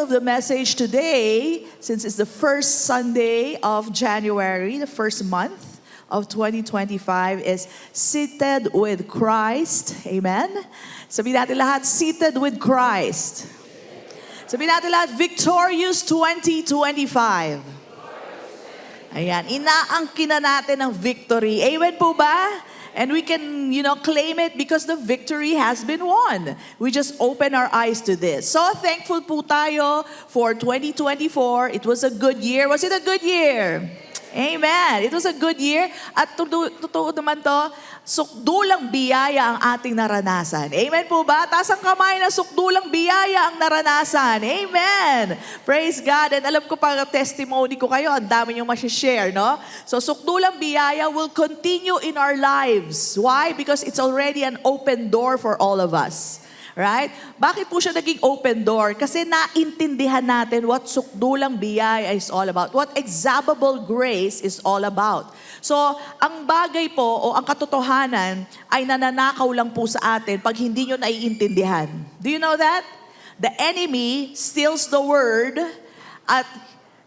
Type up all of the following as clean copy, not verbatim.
title of the message today, since it's the first Sunday of January, the first month of 2025, is Seated with Christ. Amen? Sabihin natin lahat, Seated with Christ. Sabihin natin lahat, Victorious 2025. Ayan, inaangkin na natin ang victory. Amen po ba? And we can, claim it because the victory has been won. We just open our eyes to this. So thankful po tayo for 2024. It was a good year. Was it a good year? Amen. It was a good year. At totoo naman to, sukdulang biyaya ang ating naranasan. Amen po ba? Taas ang kamay na sukdulang biyaya ang naranasan. Amen. Praise God. And alam ko pa testimony ko kayo, ang dami niyong masishare, no? So sukdulang biyaya will continue in our lives. Why? Because it's already an open door for all of us. Right? Bakit po siya naging open door? Kasi naintindihan natin what sukdulang biyaya is all about. What exabable grace is all about. So, ang bagay po o ang katotohanan ay nananakaw lang po sa atin pag hindi nyo naiintindihan. Do you know that? The enemy steals the word at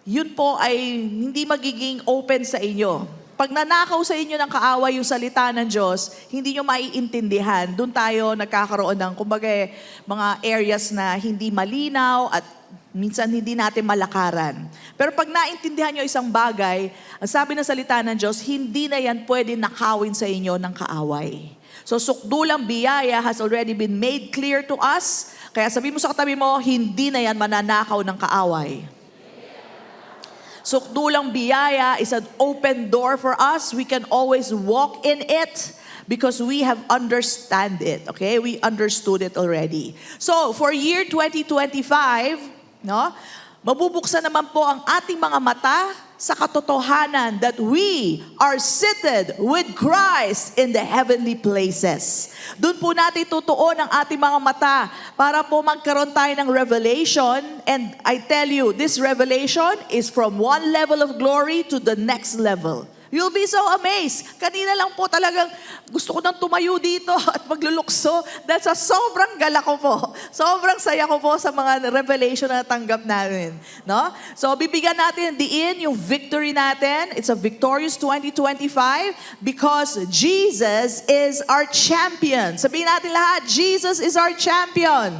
yun po ay hindi magiging open sa inyo. Pag nanakaw sa inyo ng kaaway yung salita ng Diyos, hindi nyo maiintindihan. Doon tayo nagkakaroon ng, mga areas na hindi malinaw at minsan hindi natin malakaran. Pero pag naintindihan nyo isang bagay, ang sabi ng salita ng Diyos, hindi na yan pwede nakawin sa inyo ng kaaway. So sukdulang biyaya has already been made clear to us. Kaya sabi mo sa katabi mo, hindi na yan mananakaw ng kaaway. Sukdulang biyaya is an open door for us. We can always walk in it because we have understand it. Okay? We understood it already. So, for year 2025, mabubuksan naman po ang ating mga mata sa katotohanan that we are seated with Christ in the heavenly places. Doon po natin tutuon ang ating mga mata para po magkaroon tayo ng revelation. And I tell you, this revelation is from one level of glory to the next level. You'll be so amazed. Kanina lang po talagang gusto ko nang tumayo dito at maglulukso dahil sa sobrang gala ko po. Sobrang saya ko po sa mga revelation na natanggap namin. No? So, bibigyan natin diin yung victory natin. It's a victorious 2025 because Jesus is our champion. Sabihin natin lahat, Jesus is our champion.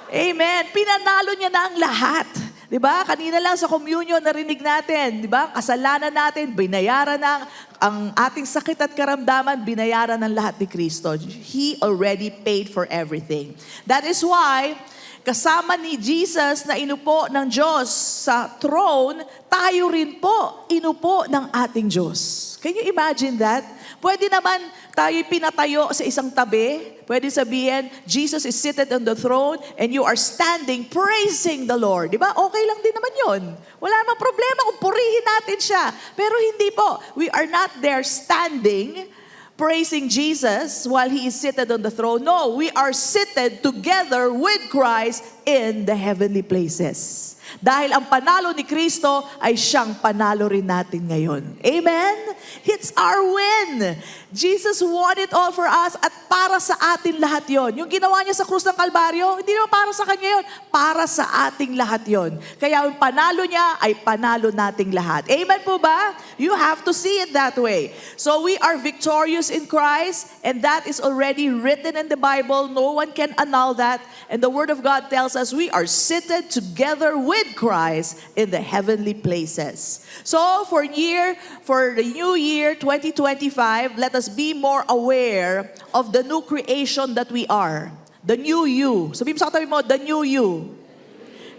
Amen. Pinanalo niya na ang lahat. Diba? Kanina lang sa communion narinig natin, diba? Kasalanan natin, binayaran ng ang ating sakit at karamdaman, binayaran ng lahat ni Kristo. He already paid for everything. That is why, kasama ni Jesus na inupo ng Diyos sa throne, tayo rin po inupo ng ating Diyos. Can you imagine that? Pwede naman tayo pinatayo sa isang tabi. Pwede sabihin, Jesus is seated on the throne and you are standing praising the Lord. Diba? Okay lang din naman yun. Wala namang problema kung purihin natin siya. Pero hindi po. We are not there standing praising Jesus while He is seated on the throne. No, we are seated together with Christ in the heavenly places. Dahil ang panalo ni Kristo ay siyang panalo rin natin ngayon. Amen? It's our win. Jesus won it all for us at para sa atin lahat yon. Yung ginawa niya sa krus ng Kalbaryo, hindi naman para sa kanya yon, para sa ating lahat yon. Kaya yung panalo niya ay panalo nating lahat. Amen po ba? You have to see it that way. So we are victorious in Christ and that is already written in the Bible. No one can annul that. And the Word of God tells us we are seated together with Christ in the heavenly places. So for the new year 2025, let us be more aware of the new creation that we are. The new you. Sabihin mo sa katabi mo, the new you.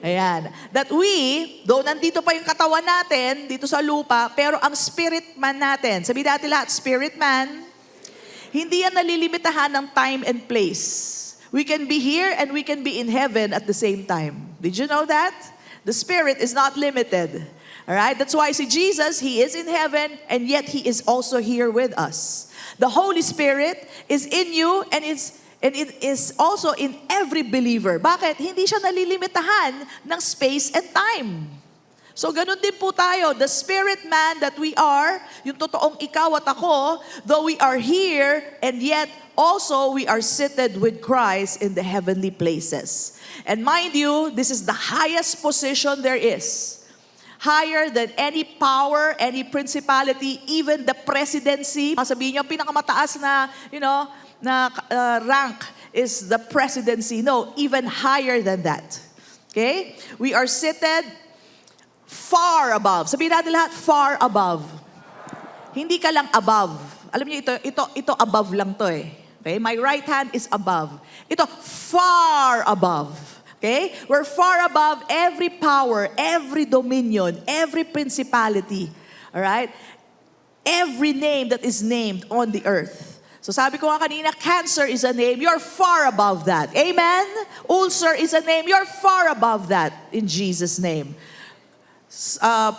Ayan. That we, though nandito pa yung katawan natin, dito sa lupa, pero ang spirit man natin, sabihin natin lahat, spirit man, hindi yan nalilimitahan ng time and place. We can be here and we can be in heaven at the same time. Did you know that? The Spirit is not limited. All right? That's why see Jesus, He is in heaven and yet He is also here with us. The Holy Spirit is in you and it is also in every believer. Bakit? Hindi siya nalilimitahan ng space and time. So ganun din po tayo. The spirit man that we are, yung totoong ikaw at ako, though we are here, and yet also we are seated with Christ in the heavenly places. And mind you, this is the highest position there is. Higher than any power, any principality, even the presidency. Sabihin nyo, pinakamataas na, rank is the presidency. No, even higher than that. Okay? We are seated far above. Sabihin natin lahat, far above. Hindi ka lang above. Alam niyo, ito above lang to eh. Okay? My right hand is above. Ito, far above. Okay? We're far above every power, every dominion, every principality. Alright? Every name that is named on the earth. So sabi ko nga kanina, cancer is a name. You're far above that. Amen? Ulcer is a name. You're far above that in Jesus' name.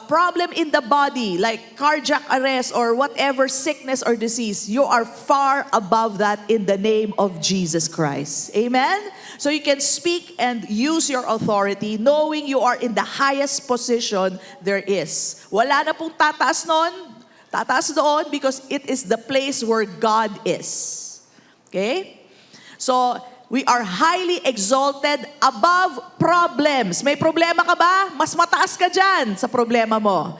Problem in the body, like cardiac arrest or whatever sickness or disease, you are far above that in the name of Jesus Christ. Amen? So you can speak and use your authority knowing you are in the highest position there is. Wala na pong tataas doon because it is the place where God is. Okay? So, we are highly exalted above problems. May problema ka ba? Mas mataas ka dyan sa problema mo.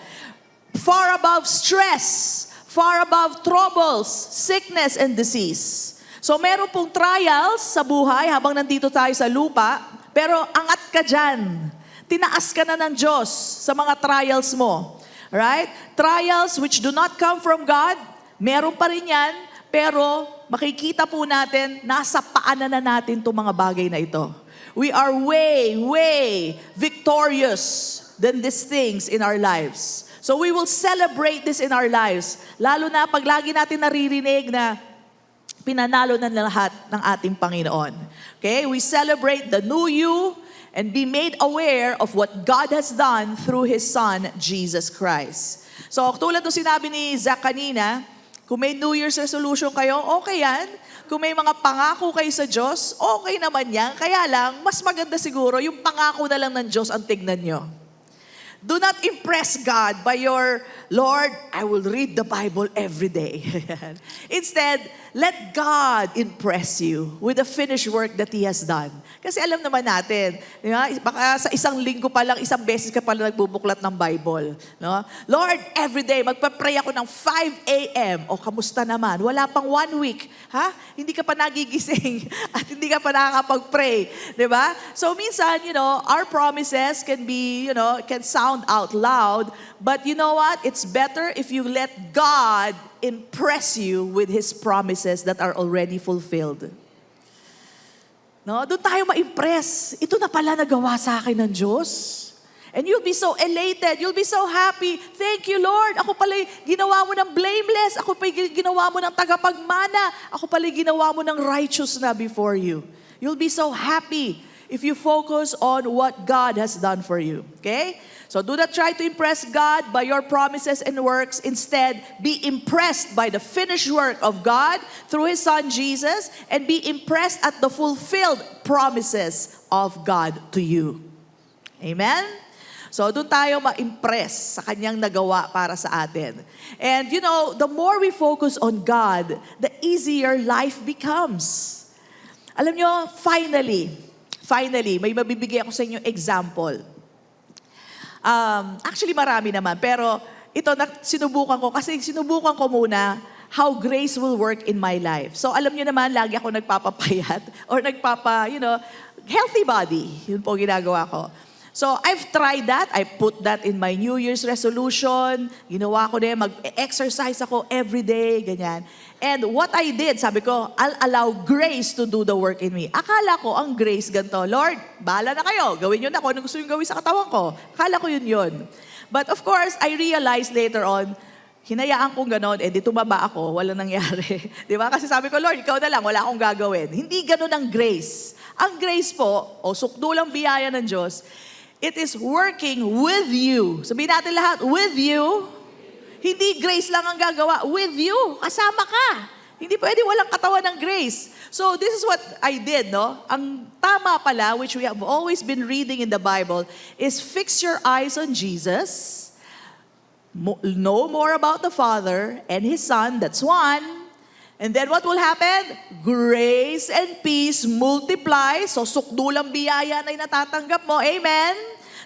Far above stress. Far above troubles, sickness, and disease. So meron pong trials sa buhay habang nandito tayo sa lupa, pero angat ka dyan. Tinaas ka na ng Diyos sa mga trials mo. Right? Trials which do not come from God, meron pa rin yan, pero makikita po natin, nasa paanan na natin itong mga bagay na ito. We are way, way victorious than these things in our lives. So we will celebrate this in our lives. Lalo na pag lagi natin naririnig na pinanalo na lahat ng ating Panginoon. Okay? We celebrate the new you and be made aware of what God has done through His Son, Jesus Christ. So tulad ng sinabi ni Zach kanina, kung may New Year's resolution kayo, okay yan. Kung may mga pangako kayo sa Diyos, okay naman yan. Kaya lang, mas maganda siguro, yung pangako na lang ng Diyos ang tignan nyo. Do not impress God by your, Lord, I will read the Bible every day. Instead, let God impress you with the finished work that He has done. Kasi alam naman natin, baka sa isang linggo pa lang, isang beses ka pala nagbubuklat ng Bible. No? Lord, every day, magpa-pray ako ng 5 a.m. O, kamusta naman? Wala pang 1 week. Ha? Hindi ka pa nagigising at hindi ka pa nakakapag-pray. Diba? So, minsan, our promises can be, can sound out loud, but you know what? It's better if you let God impress you with His promises that are already fulfilled. No? Doon tayo ma-impress. Ito na pala nagawa sa akin ng Diyos. And you'll be so elated. You'll be so happy. Thank you, Lord. Ako pala ginawa mo ng blameless. Ako pala ginawa mo ng tagapagmana. Ako pala ginawa mo ng righteous na before you. You'll be so happy if you focus on what God has done for you. Okay? So do not try to impress God by your promises and works. Instead, be impressed by the finished work of God through His Son Jesus and be impressed at the fulfilled promises of God to you. Amen? So doon tayo ma-impress sa Kanyang nagawa para sa atin. And the more we focus on God, the easier life becomes. Alam nyo, finally, may mabibigay ako sa inyo example. Actually, marami naman. Pero ito, sinubukan ko muna how grace will work in my life. So, alam nyo naman, lagi ako nagpapapayat or healthy body. Yun po ginagawa ko. So, I've tried that. I put that in my New Year's resolution. Ginawa ko din, mag-exercise ako every day, ganyan. And what I did, sabi ko, I'll allow grace to do the work in me. Akala ko ang grace ganito, Lord, bahala na kayo. Gawin nyo na kung ano gusto yung gawin sa katawan ko. Akala ko yun. But of course, I realized later on, hinayaan kong ganon, di tumaba ako, walang nangyari. Di ba? Kasi sabi ko, Lord, ikaw na lang, wala akong gagawin. Hindi ganon ang grace. Ang grace po, sukdulang biyaya ng Diyos, it is working with you. Sabihin natin lahat, with you. Hindi grace lang ang gagawa. With you. Kasama ka. Hindi pwede walang katawan ng grace. So this is what I did, no? Ang tama pala, which we have always been reading in the Bible, is fix your eyes on Jesus, know more about the Father and His Son, that's one. And then what will happen? Grace and peace multiply. So sukdulang biyaya na yung natatanggap mo. Amen?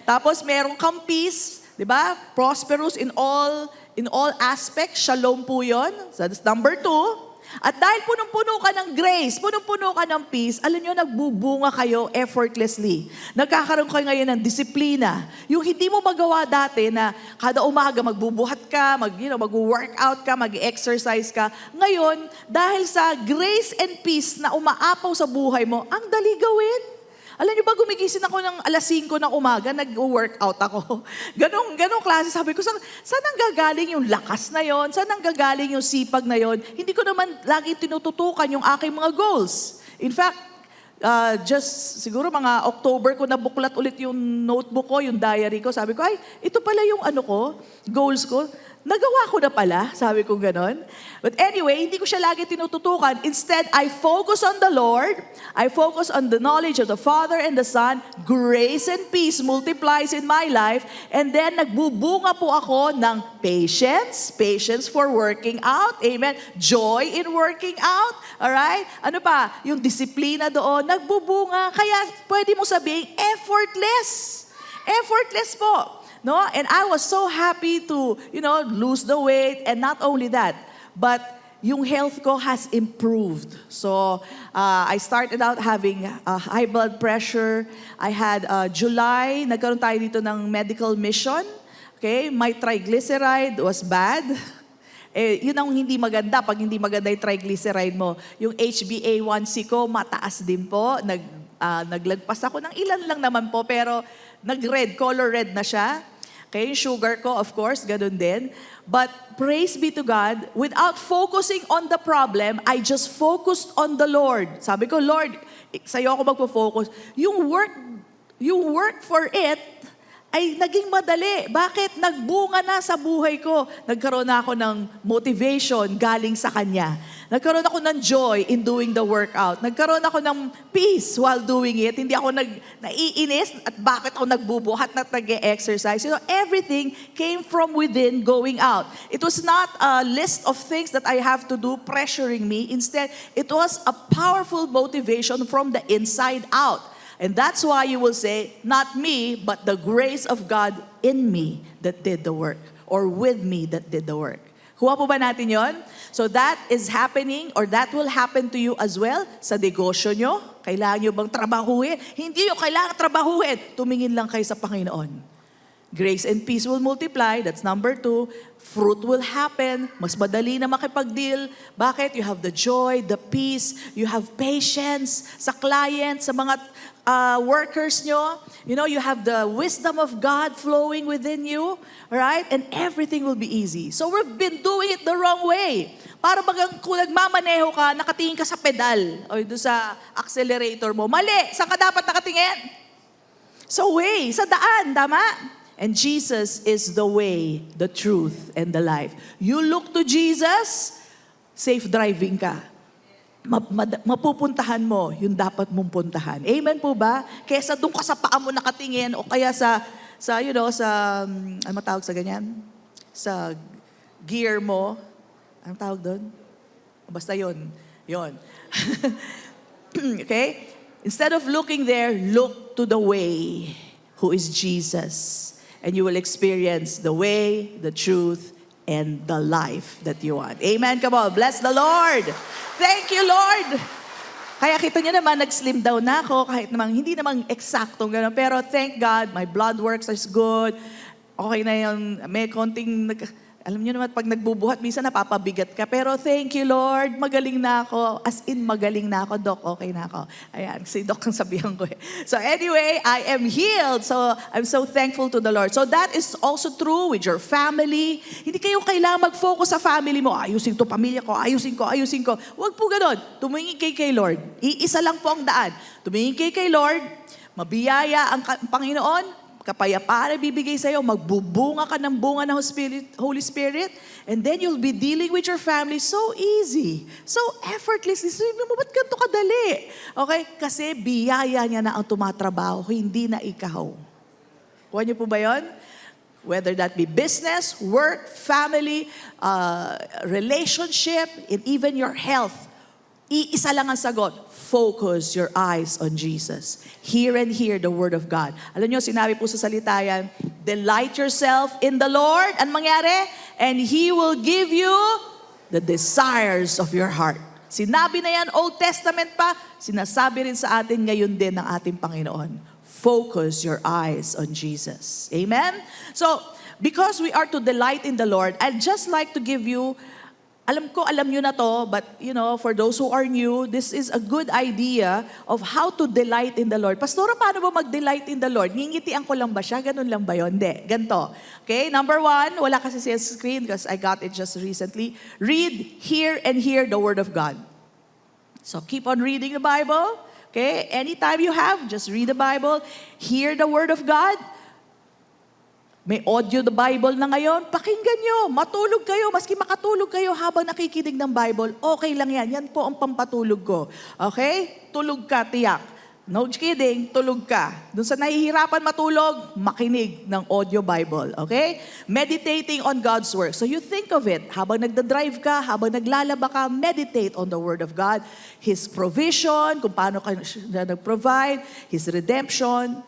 Tapos meron kang peace, di ba? Prosperous in all aspects. Shalom po yun. So that's number 2. At dahil punong-puno ka ng grace, punong-puno ka ng peace, alam nyo, nagbubunga kayo effortlessly. Nagkakaroon kayo ngayon ng disiplina. Yung hindi mo magawa dati na kada umaga magbubuhat ka, mag-workout ka, mag-exercise ka. Ngayon, dahil sa grace and peace na umaapaw sa buhay mo, ang dali gawin. Alam niyo ba, gumigising ako ng alas 5 ng umaga, nag-workout ako. Ganong klase. Sabi ko, saan nanggagaling yung lakas na yon? Saan nanggagaling yung sipag na yon? Hindi ko naman lagi tinututukan yung aking mga goals. In fact, just siguro mga October ko nabuklat ulit yung notebook ko, yung diary ko. Sabi ko, ay, ito pala yung goals ko. Nagawa ko na pala, sabi ko ganon. But anyway, hindi ko siya lagi tinututukan. Instead, I focus on the Lord. I focus on the knowledge of the Father and the Son. Grace and peace multiplies in my life. And then, nagbubunga po ako ng patience. Patience for working out. Amen. Joy in working out. Alright? Ano pa? Yung disiplina doon, nagbubunga. Kaya, pwede mo sabihin, effortless. Effortless po. No? And I was so happy to, lose the weight. And not only that, but yung health ko has improved. So, I started out having high blood pressure. I had July, nagkaroon tayo dito ng medical mission. Okay? My triglyceride was bad. Yun ang hindi maganda. Pag hindi maganda yung triglyceride mo, yung HbA1c ko, mataas din po. Naglagpas ako ng ilan lang naman po, pero nag-red, color red na siya. Okay, yung sugar ko, of course, ganun din. But praise be to God, without focusing on the problem, I just focused on the Lord. Sabi ko, Lord, sa'yo ako magpo-focus. Yung work for it, ay naging madali. Bakit? Nagbunga na sa buhay ko. Nagkaroon na ako ng motivation galing sa Kanya. Nagkaroon ako ng joy in doing the workout. Nagkaroon ako ng peace while doing it. Hindi ako naiinis at bakit ako nagbubuhat at nag-exercise. Everything came from within going out. It was not a list of things that I have to do pressuring me. Instead, it was a powerful motivation from the inside out. And that's why you will say, not me, but the grace of God in me that did the work. Or with me that did the work. Kuha po ba natin yon? So that is happening, or that will happen to you as well sa negosyo nyo. Kailangan nyo bang trabahuhin? Hindi nyo kailangan trabahuhin. Tumingin lang kayo sa Panginoon. Grace and peace will multiply. That's number 2. Fruit will happen. Mas madali na makipag-deal. Bakit? You have the joy, the peace, you have patience sa client, sa mga workers nyo. You have the wisdom of God flowing within you. Right? And everything will be easy. So we've been doing it the wrong way. Para bagang kung nagmamaneho ka, nakatingin ka sa pedal o doon sa accelerator mo. Mali! Saan ka dapat nakatingin? Sa way, sa daan, tama? And Jesus is the way, the truth, and the life. You look to Jesus, safe driving ka. Mapupuntahan mo yung dapat mong puntahan. Amen po ba? Kesa doon ka sa paa mo nakatingin o kaya sa ano tawag sa ganyan? Sa gear mo. Anong tawag doon? Basta yun. Yun. Okay? Instead of looking there, look to the way, who is Jesus. And you will experience the way, the truth, and the life that you want. Amen. Come on. Bless the Lord. Thank you, Lord. Kaya kita niyo naman, nag-slim down na ako, kahit naman, hindi naman eksaktong gano'n. Pero thank God, my blood works is good. Okay na yun. May konting, alam niyo naman, pag nagbubuhat, minsan napapabigat ka. Pero thank you, Lord. Magaling na ako. As in, magaling na ako, Doc. Okay na ako. Ayan, si Doc ang sabihan ko eh. So anyway, I am healed. So I'm so thankful to the Lord. So that is also true with your family. Hindi kayo kailangan mag-focus sa family mo. Ayusin to pamilya ko, ayusin ko. Huwag po ganon. Tumingin kay Lord. Iisa lang po ang daan. Tumingin kay Lord. Mabiyaya ang Panginoon. kapayapaan na bibigay sa'yo, magbubunga ka ng bunga ng Holy Spirit, and then you'll be dealing with your family so easy, so effortlessly. Sabi mo, ba't ganito kadali? Okay? Kasi biyaya niya na ang tumatrabaho, hindi na ikaw. Kuha niyo po ba yun? Whether that be business, work, family, relationship, and even your health, iisa lang ang sagot. Focus your eyes on Jesus. Hear and hear the Word of God. Alam niyo, sinabi po sa salita yan, delight yourself in the Lord. Ano mangyari? And He will give you the desires of your heart. Sinabi na yan, Old Testament pa, sinasabi rin sa atin ngayon din ng ating Panginoon. Focus your eyes on Jesus. Amen? So, because we are to delight in the Lord, I'd just like to give you, alam nyo na to, but for those who are new, this is a good idea of how to delight in the Lord. Pastora, paano ba mag-delight in the Lord? Ngingitian ko lang ba siya? Ganun lang ba yun? Hindi. Ganito. Okay, number 1, wala kasi sa screen because I got it just recently. Read, hear, and hear the Word of God. So keep on reading the Bible. Okay, anytime you have, just read the Bible. Hear the Word of God. May audio the Bible na ngayon, pakinggan nyo, matulog kayo, maski makatulog kayo habang nakikinig ng Bible, okay lang yan. Yan po ang pampatulog ko. Okay? Tulog ka, tiyak. No kidding, tulog ka. Doon sa nahihirapan matulog, makinig ng audio Bible. Okay? Meditating on God's Word. So you think of it, habang nagdadrive ka, habang naglalaba ka, meditate on the Word of God. His provision, kung paano ka nag-provide, His redemption.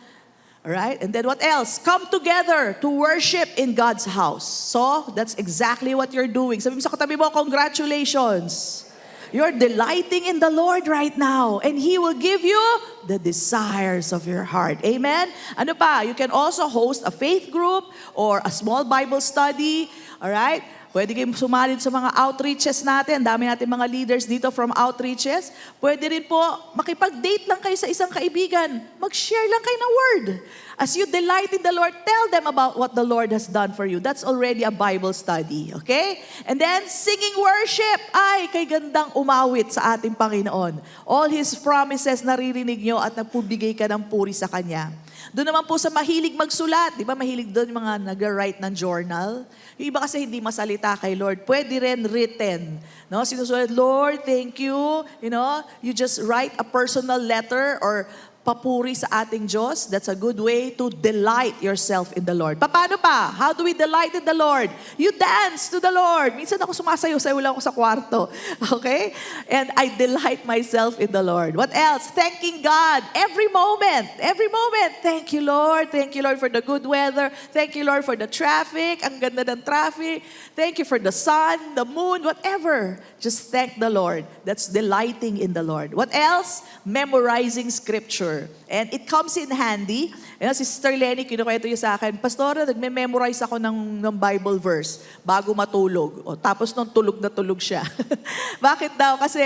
Alright? And then what else? Come together to worship in God's house. So, that's exactly what you're doing. Sabi mo sa katabi mo, congratulations. You're delighting in the Lord right now. And He will give you the desires of your heart. Amen? Ano pa? You can also host a faith group or a small Bible study. Alright? Pwede kayong sumali sa mga outreaches natin. Dami natin mga leaders dito from outreaches. Pwede rin po, makipag-date lang kayo sa isang kaibigan. Mag-share lang kayo ng word. As you delight in the Lord, tell them about what the Lord has done for you. That's already a Bible study. Okay? And then, singing worship. Ay, kay gandang umawit sa ating Panginoon. All His promises naririnig nyo at nagpubigay ka ng puri sa Kanya. Doon naman po sa mahilig magsulat. Di ba mahilig doon yung mga nag-write ng journal? Yung iba kasi hindi masalita kay Lord. Pwede rin written. No? Sinusulat, Lord, thank you. You just write a personal letter or papuri sa ating Diyos. That's a good way to delight yourself in the Lord. Paano pa? How do we delight in the Lord? You dance to the Lord. Minsan ako sumasayaw-sayaw lang ako sa kwarto. Okay? And I delight myself in the Lord. What else? Thanking God every moment. Every moment. Thank you, Lord. Thank you, Lord, for the good weather. Thank you, Lord, for the traffic. Ang ganda ng traffic. Thank you for the sun, the moon, whatever. Just thank the Lord. That's delighting in the Lord. What else? Memorizing Scripture. And it comes in handy. Si Sister Lenny, kinukwento niya sa akin, Pastora, nagme-memorize ako ng Bible verse bago matulog. Tapos nung tulog na tulog siya. Bakit daw? Kasi,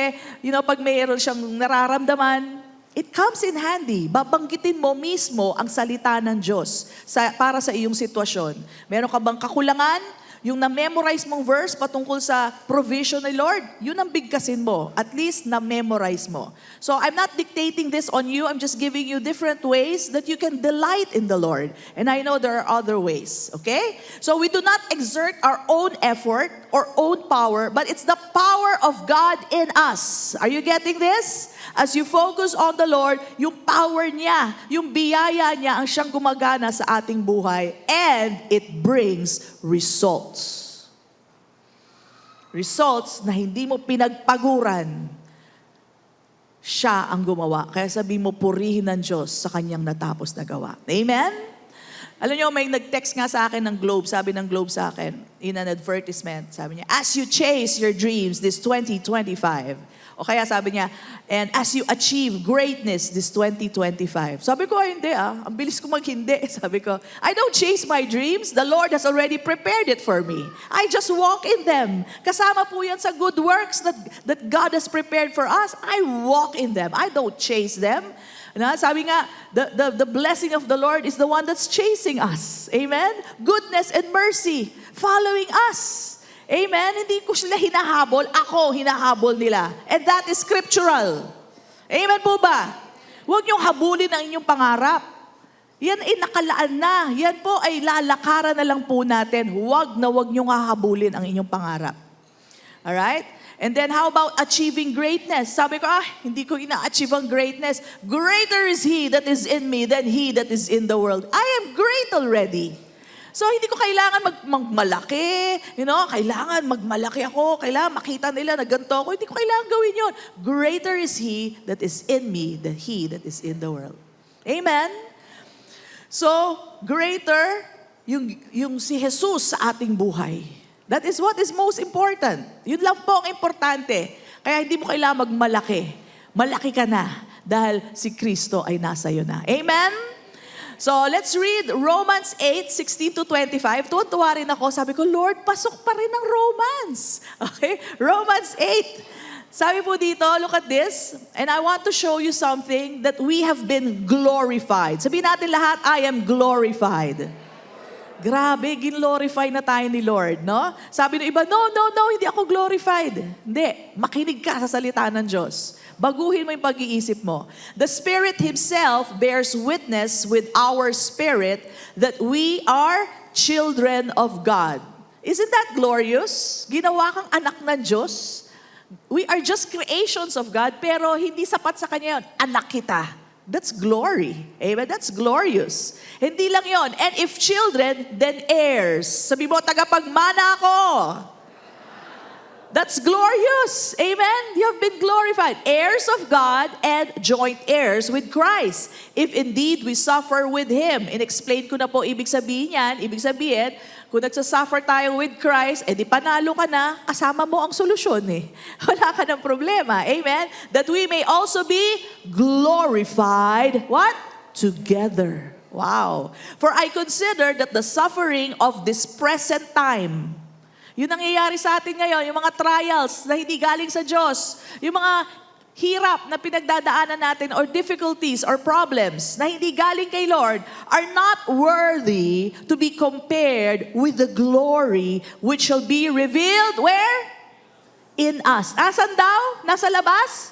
pag mayroon siyang nararamdaman, it comes in handy. Babanggitin mo mismo ang salita ng Diyos para sa iyong sitwasyon. Meron ka bang kakulangan? Yung na-memorize mong verse patungkol sa provision ni Lord, yun ang bigkasin mo. At least na-memorize mo. So I'm not dictating this on you. I'm just giving you different ways that you can delight in the Lord. And I know there are other ways. Okay? So we do not exert our own effort or own power, but it's the power of God in us. Are you getting this? As you focus on the Lord, yung power niya, yung biyaya niya ang siyang gumagana sa ating buhay. And it brings results. Results na hindi mo pinagpaguran. Siya ang gumawa. Kaya sabi mo, purihin ng Diyos sa kanyang natapos na gawa. Amen? Alam niyo, may nag-text nga sa akin ng Globe. Sabi ng Globe sa akin, in an advertisement, sabi niya, as you chase your dreams this 2025, o kaya sabi niya, and as you achieve greatness this 2025. Sabi ko, hindi ang bilis ko maghindi. Sabi ko, I don't chase my dreams. The Lord has already prepared it for me. I just walk in them. Kasama po yan sa good works that God has prepared for us. I walk in them. I don't chase them. Sabi nga, the blessing of the Lord is the one that's chasing us. Amen? Goodness and mercy following us. Amen? Hindi ko sila hinahabol. Ako hinahabol nila. And that is scriptural. Amen po ba? Huwag niyong habulin ang inyong pangarap. Yan ay nakalaan na. Yan po ay lalakaran na lang po natin. Huwag na huwag niyong hahabulin ang inyong pangarap. Alright? And then how about achieving greatness? Sabi ko, hindi ko ina-achieve ang greatness. Greater is He that is in me than he that is in the world. I am great already. So, hindi ko kailangan magmalaki. Kailangan magmalaki ako. Kailangan makita nila na ganito ako. Hindi ko kailangan gawin yun. Greater is He that is in me than he that is in the world. Amen? So, greater yung si Jesus sa ating buhay. That is what is most important. Yun lang po ang importante. Kaya hindi mo kailangan magmalaki. Malaki ka na dahil si Kristo ay nasa iyo na. Amen? So, let's read Romans 8:16-25. Tuwan-tuwa rin ako. Sabi ko, Lord, pasok pa rin ang Romans. Okay? Romans 8. Sabi po dito, look at this. And I want to show you something that we have been glorified. Sabihin natin lahat, I am glorified. Grabe, glorify na tayo ni Lord, no? Sabi ng iba, no, hindi ako glorified. Hindi, makinig ka sa salita ng Diyos. Baguhin mo yung pag-iisip mo. The Spirit Himself bears witness with our spirit that we are children of God. Isn't that glorious? Ginawa kang anak ng Diyos. We are just creations of God, pero hindi sapat sa Kanya yun. Anak kita. That's glory. Amen? That's glorious. Hindi lang yon. And if children, then heirs. Sabi mo, tagapagmana ako. That's glorious. Amen? You have been glorified. Heirs of God and joint heirs with Christ. If indeed we suffer with Him. In-explain ko na po, ibig sabihin yan. Ibig sabihin, kung nagsasuffer tayo with Christ, di panalo ka na, kasama mo ang solusyon eh. Wala ka ng problema. Amen? That we may also be glorified, what? Together. Wow. For I consider that the suffering of this present time, yun nangyayari sa atin ngayon, yung mga trials na hindi galing sa Diyos, yung mga hirap na pinagdadaanan natin or difficulties or problems na hindi galing kay Lord are not worthy to be compared with the glory which shall be revealed where? In us. Asan daw? Nasa labas?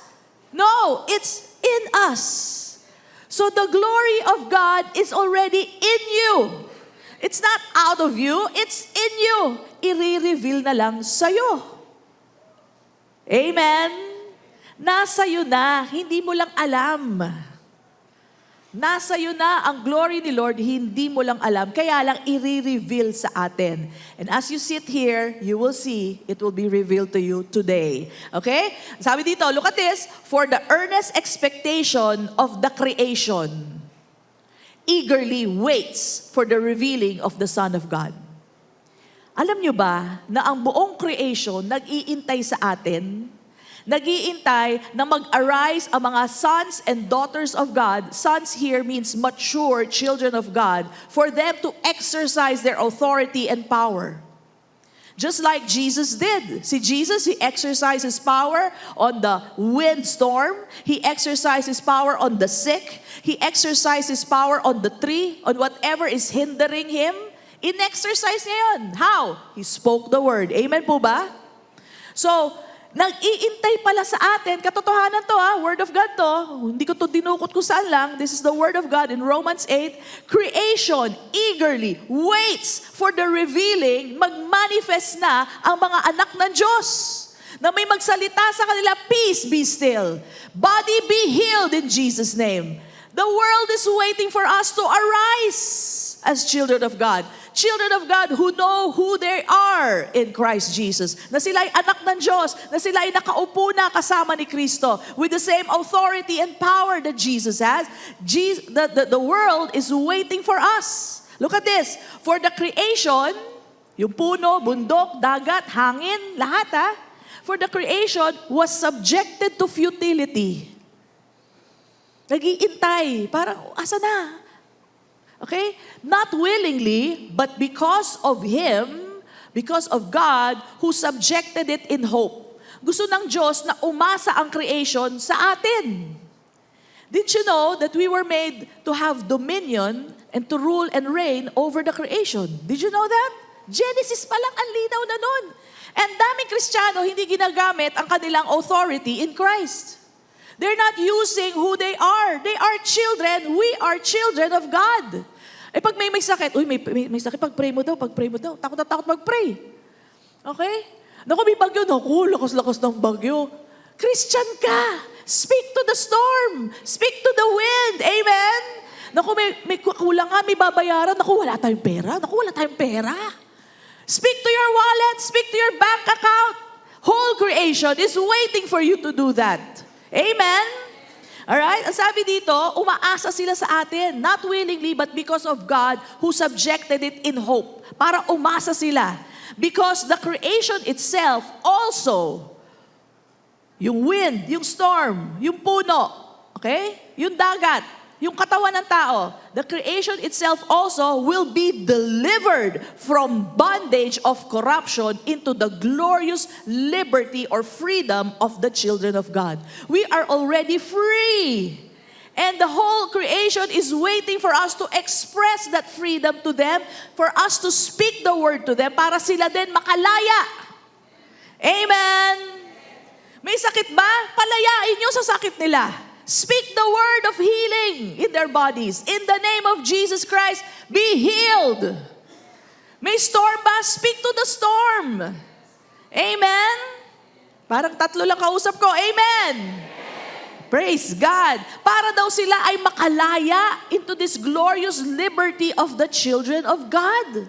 No, it's in us. So the glory of God is already in you. It's not out of you, it's in you. I-reveal na lang sa'yo. Amen? Nasa iyo na, hindi mo lang alam. Nasa iyo na ang glory ni Lord, hindi mo lang alam. Kaya lang i-reveal sa atin. And as you sit here, you will see it will be revealed to you today. Okay? Sabi dito, look at this. For the earnest expectation of the creation eagerly waits for the revealing of the Son of God. Alam nyo ba na ang buong creation nag-iintay sa atin? Nag-iintay na mag-arise ang mga sons and daughters of God. Sons here means mature children of God, for them to exercise their authority and power. Just like Jesus did. Si Jesus, He exercised His power on the windstorm. He exercised His power on the sick. He exercised His power on the tree, on whatever is hindering Him. In-exercise niya yun. How? He spoke the word. Amen po ba? So, nag-iintay pala sa atin, katotohanan to word of God to, hindi ko to dinukot kung saan lang, this is the word of God in Romans 8, creation eagerly waits for the revealing, magmanifest na ang mga anak ng Diyos, na may magsalita sa kanila, peace be still, body be healed in Jesus' name. The world is waiting for us to arise as children of God. Children of God who know who they are in Christ Jesus. Na sila ay anak ng Diyos. Na sila ay nakaupo na kasama ni Kristo with the same authority and power that Jesus has. The world is waiting for us. Look at this. For the creation, yung puno, bundok, dagat, hangin, lahat for the creation was subjected to futility. Nag-iintay. Parang, asa na? Okay? Not willingly, but because of Him, because of God, who subjected it in hope. Gusto ng Diyos na umasa ang creation sa atin. Did you know that we were made to have dominion and to rule and reign over the creation? Did you know that? Genesis pa lang, ang linaw na nun. And daming Kristiyano hindi ginagamit ang kanilang authority in Christ. They're not using who they are. They are children. We are children of God. Eh pag may sakit, may sakit, pag-pray mo daw. Takot na takot mag-pray. Okay? Naku, may bagyo. Naku, lakas-lakas ng bagyo. Christian ka. Speak to the storm. Speak to the wind. Amen? Naku, may kulangan, may babayaran. Naku, wala tayong pera. Speak to your wallet. Speak to your bank account. Whole creation is waiting for you to do that. Amen? Alright? Ang sabi dito, umaasa sila sa atin. Not willingly, but because of God who subjected it in hope. Para umasa sila. Because the creation itself also, yung wind, yung storm, yung puno, okay? Yung dagat, yung katawan ng tao, the creation itself also will be delivered from bondage of corruption into the glorious liberty or freedom of the children of God. We are already free. And the whole creation is waiting for us to express that freedom to them, for us to speak the word to them, para sila din makalaya. Amen. May sakit ba? Palayain nyo sa sakit nila. Speak the word of healing in their bodies. In the name of Jesus Christ, be healed. May storm ba? Speak to the storm. Amen? Parang tatlo lang kausap ko. Amen. Praise God. Para daw sila ay makalaya into this glorious liberty of the children of God.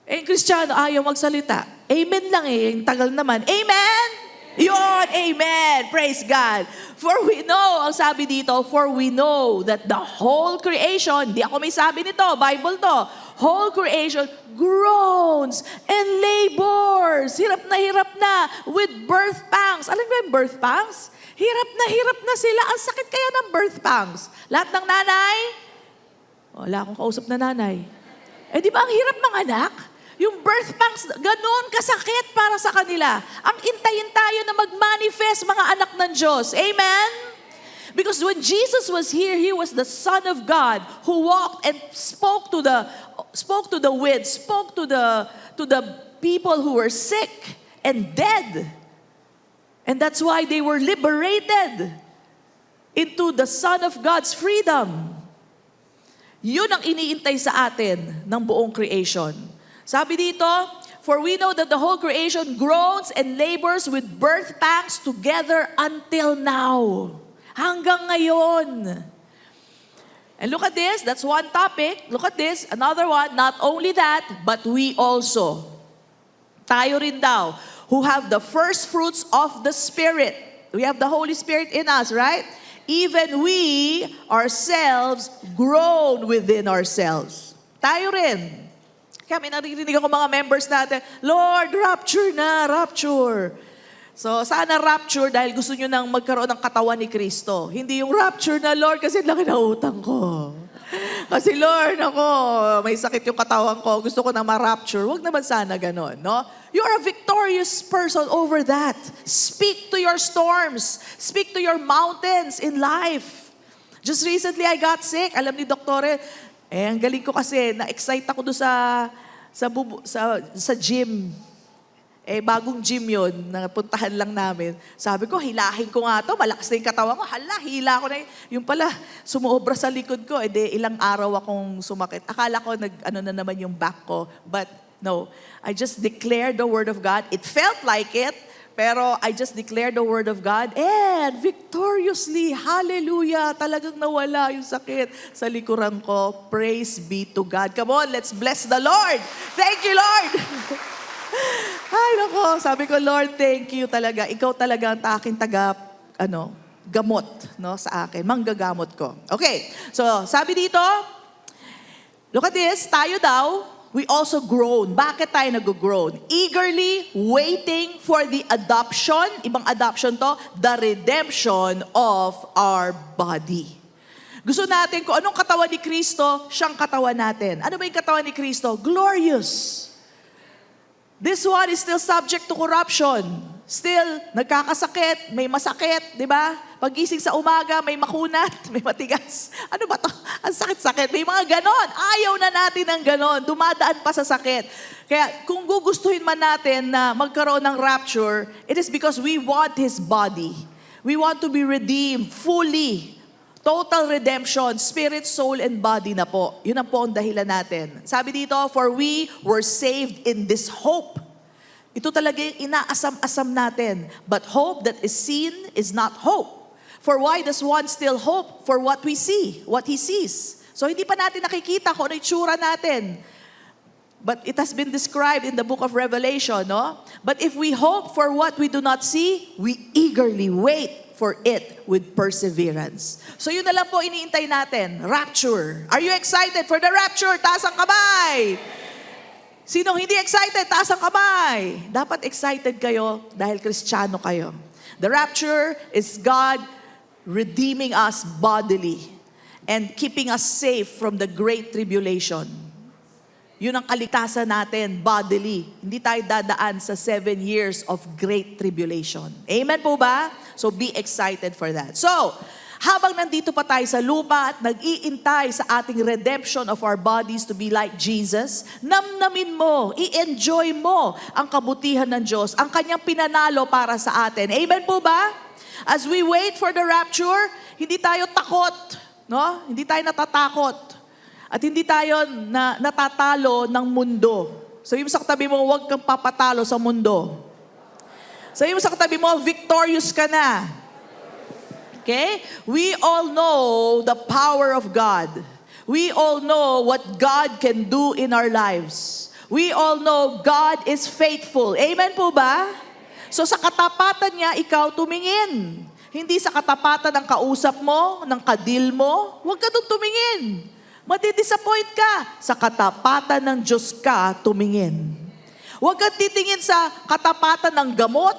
Eh, Kristiyano, ayaw magsalita. Amen lang eh. Yung tagal naman. Amen? Yun, amen. Praise God. For we know, ang sabi dito, for we know that the whole creation, di ako may sabi nito, Bible to, whole creation groans and labors. Hirap na with birth pangs. Alam mo yung birth pangs? Hirap na sila. Ang sakit kaya ng birth pangs. Lahat ng nanay, wala akong kausap na nanay. Eh di ba ang hirap mga anak? Yung birth pangs, ganoon kasakit para sa kanila. Ang intayin tayo na mag-manifest mga anak ng Diyos. Amen? Because when Jesus was here, He was the Son of God who walked and spoke to the wind, spoke to the people who were sick and dead. And that's why they were liberated into the Son of God's freedom. Yun ang iniintay sa atin ng buong creation. Sabi dito, for we know that the whole creation groans and labors with birth pangs together until now. Hanggang ngayon. And look at this, that's one topic. Look at this, another one, not only that, but we also. Tayo rin daw, who have the first fruits of the Spirit. We have the Holy Spirit in us, right? Even we ourselves groan within ourselves. Tayo rin. Kami naririnig ako mga members natin, Lord, rapture na, rapture. So, sana rapture dahil gusto nyo nang magkaroon ng katawan ni Kristo. Hindi yung rapture na, Lord, kasi laki na utang ko. Kasi Lord, ako, may sakit yung katawan ko, gusto ko na ma-rapture. Huwag naman sana ganon, no? You are a victorious person over that. Speak to your storms. Speak to your mountains in life. Just recently, I got sick. Alam ni Doktore, ang galing ko kasi, na-excite ako doon sa gym. Eh, bagong gym yun, napuntahan lang namin. Sabi ko, hilahin ko nga to, malakas na yung katawan ko. Hala, hila ko na yung pala, sumuobra sa likod ko. Eh, ilang araw akong sumakit. Akala ko, na naman yung back ko. But no, I just declared the word of God. It felt like it, pero I just declared the word of God. And victoriously, hallelujah, talagang nawala yung sakit sa likuran ko. Praise be to God. Come on, let's bless the Lord. Thank you, Lord. Ay, nako, sabi ko, Lord, thank you talaga. Ikaw talaga ang aking gamot, no, sa akin. Manggagamot ko. Okay, so sabi dito, look at this, tayo daw, we also groan. Bakit tayo nag-groan? Eagerly waiting for the adoption, ibang adoption to, the redemption of our body. Gusto natin kung anong katawan ni Kristo, siyang katawan natin. Ano ba yung katawan ni Kristo? Glorious. This one is still subject to corruption. Still, nagkakasakit, may masakit, di ba? Pag-gising sa umaga, may makunat, may matigas. Ano ba to? Ang sakit-sakit. May mga ganon. Ayaw na natin ng ganon. Dumadaan pa sa sakit. Kaya kung gugustuhin man natin na magkaroon ng rapture, it is because we want His body. We want to be redeemed fully. Total redemption, spirit, soul, and body na po. Yun ang po ang dahilan natin. Sabi dito, for we were saved in this hope. Ito talaga yung inaasam-asam natin. But hope that is seen is not hope. For why does one still hope for what we see, what he sees? So hindi pa natin nakikita kung ano itsura natin. But it has been described in the book of Revelation, no? But if we hope for what we do not see, we eagerly wait for it with perseverance. So yun na lang po iniintay natin, rapture. Are you excited for the rapture? Taas ang kamay! Sinong hindi excited? Taas ang kamay! Dapat excited kayo dahil Kristiyano kayo. The rapture is God redeeming us bodily and keeping us safe from the great tribulation. Yun ang kaligtasan natin, bodily. Hindi tayo dadaan sa 7 years of great tribulation. Amen po ba? So be excited for that. So, habang nandito pa tayo sa lupa at nag-iintay sa ating redemption of our bodies to be like Jesus, namnamin mo, i-enjoy mo ang kabutihan ng Diyos, ang kanyang pinanalo para sa atin. Amen po ba? As we wait for the rapture, hindi tayo takot, no? Hindi tayo natatakot. At hindi tayo natatalo ng mundo. Sabi mo sa katabi mo, huwag kang papatalo sa mundo. Sabi mo sa katabi mo, victorious ka na. Okay? We all know the power of God. We all know what God can do in our lives. We all know God is faithful. Amen po ba? So sa katapatan niya, ikaw tumingin. Hindi sa katapatan ng kausap mo, ng kadil mo, huwag ka doon tumingin. Matidisappoint ka. Sa katapatan ng Diyos ka tumingin. Huwag kang titingin sa katapatan ng gamot.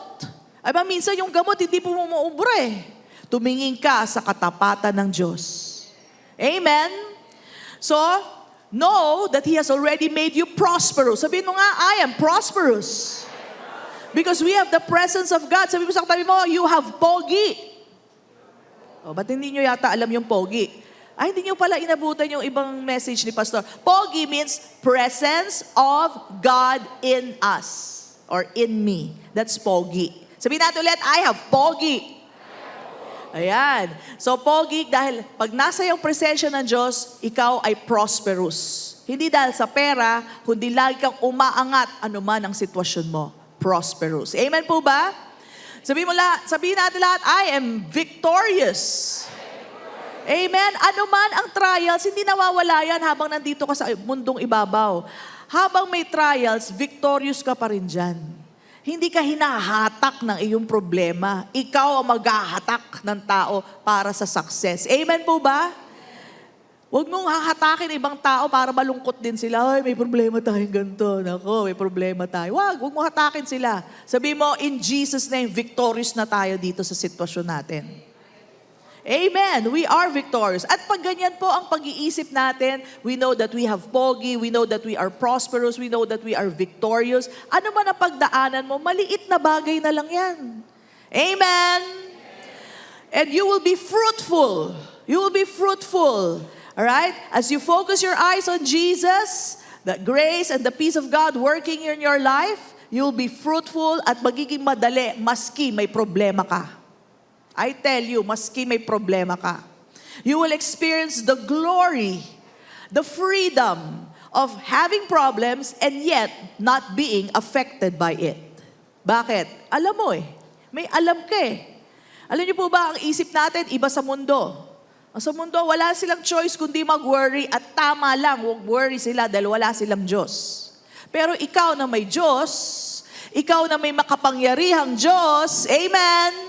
Ay ba, minsan yung gamot hindi po umuubra eh. Tumingin ka sa katapatan ng Diyos. Amen? So, know that He has already made you prosperous. Sabihin mo nga, I am prosperous. Because we have the presence of God. Sabi mo sa katabi mo, you have pogi. O, ba't hindi nyo yata alam yung pogi? Ay, hindi nyo pala inabutan yung ibang message ni Pastor. Pogi means presence of God in us. Or in me. That's pogi. Sabihin natin ulit, I have pogi. Ayan. So, pogi, dahil pag nasa yung presensya ng Diyos, ikaw ay prosperous. Hindi dahil sa pera, kundi lagi kang umaangat anuman ang sitwasyon mo. Prosperous. Amen po ba? Sabihin natin lahat, I am victorious. Amen. Ano man ang trials, hindi nawawala yan habang nandito ka sa mundong ibabaw. Habang may trials, victorious ka pa rin dyan. Hindi ka hinahatak ng iyong problema. Ikaw ang maghahatak ng tao para sa success. Amen po ba? Huwag mong hahatakin ibang tao para malungkot din sila. Ay, may problema tayong ganito. Nako, may problema tayo. Huwag mong hatakin sila. Sabi mo, in Jesus' name, victorious na tayo dito sa sitwasyon natin. Amen. We are victorious. At pag ganyan po ang pag-iisip natin, we know that we have pogi, we know that we are prosperous, we know that we are victorious. Ano man ang pagdaanan mo, maliit na bagay na lang yan. Amen. And you will be fruitful. You will be fruitful. Alright? As you focus your eyes on Jesus, the grace and the peace of God working in your life, you will be fruitful at magiging madali maski may problema ka. I tell you, maski may problema ka. You will experience the glory, the freedom of having problems and yet not being affected by it. Bakit? Alam mo eh. May alam ka eh. Alam niyo po ba, ang isip natin, iba sa mundo. Sa mundo, wala silang choice kundi mag-worry at tama lang, huwag worry sila dahil wala silang Diyos. Pero ikaw na may Diyos, ikaw na may makapangyarihang Diyos, amen?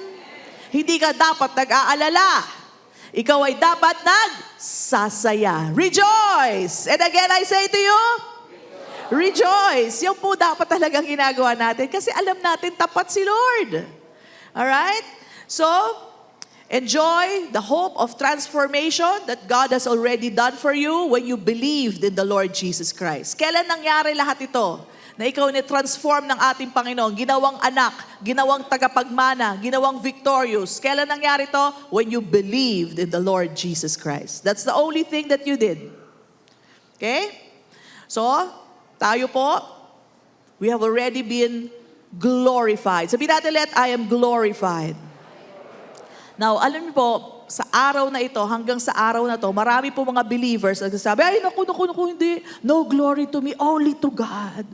Hindi ka dapat nag-aalala. Ikaw ay dapat nagsasaya. Rejoice! And again, I say to you, rejoice! Yung po dapat talagang ginagawa natin kasi alam natin tapat si Lord. Alright? So, enjoy the hope of transformation that God has already done for you when you believed in the Lord Jesus Christ. Kailan nangyari lahat ito? Na ikaw ni-transform ng ating Panginoon, ginawang anak, ginawang tagapagmana, ginawang victorious. Kailan nangyari ito? When you believed in the Lord Jesus Christ. That's the only thing that you did. Okay? So, tayo po, we have already been glorified. Sabihin natin ulit, I am glorified. Now, alam niyo po, sa araw na ito, hanggang sa araw na to, marami po mga believers na nagsasabi, ay, naku, hindi. No glory to me, only to God.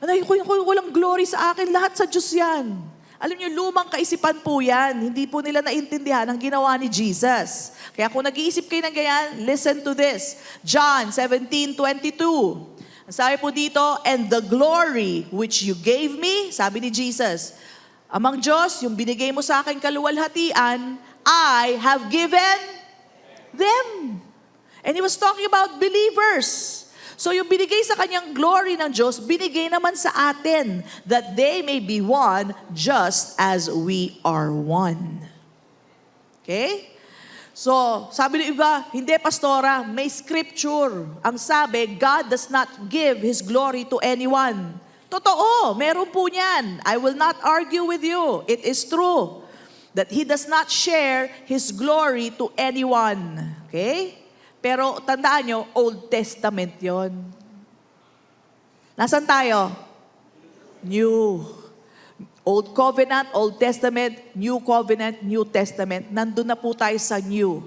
Ay, walang glory sa akin, lahat sa Diyos yan. Alam niyo, lumang kaisipan po yan. Hindi po nila naintindihan ang ginawa ni Jesus. Kaya kung nag-iisip kayo ng ganyan, listen to this. John 17:22. Sabi po dito, and the glory which you gave me, sabi ni Jesus, amang Diyos, yung binigay mo sa akin kaluwalhatian, I have given them. And He was talking about believers. So yung binigay sa kanyang glory ng Diyos, binigay naman sa atin, that they may be one just as we are one. Okay? So, sabi ng iba, hindi pastora, may scripture. Ang sabi, God does not give His glory to anyone. Totoo, meron po niyan. I will not argue with you. It is true that He does not share His glory to anyone. Okay? Pero tandaan nyo, Old Testament yon. Nasaan tayo? New. Old Covenant, Old Testament, New Covenant, New Testament. Nandun na po tayo sa New.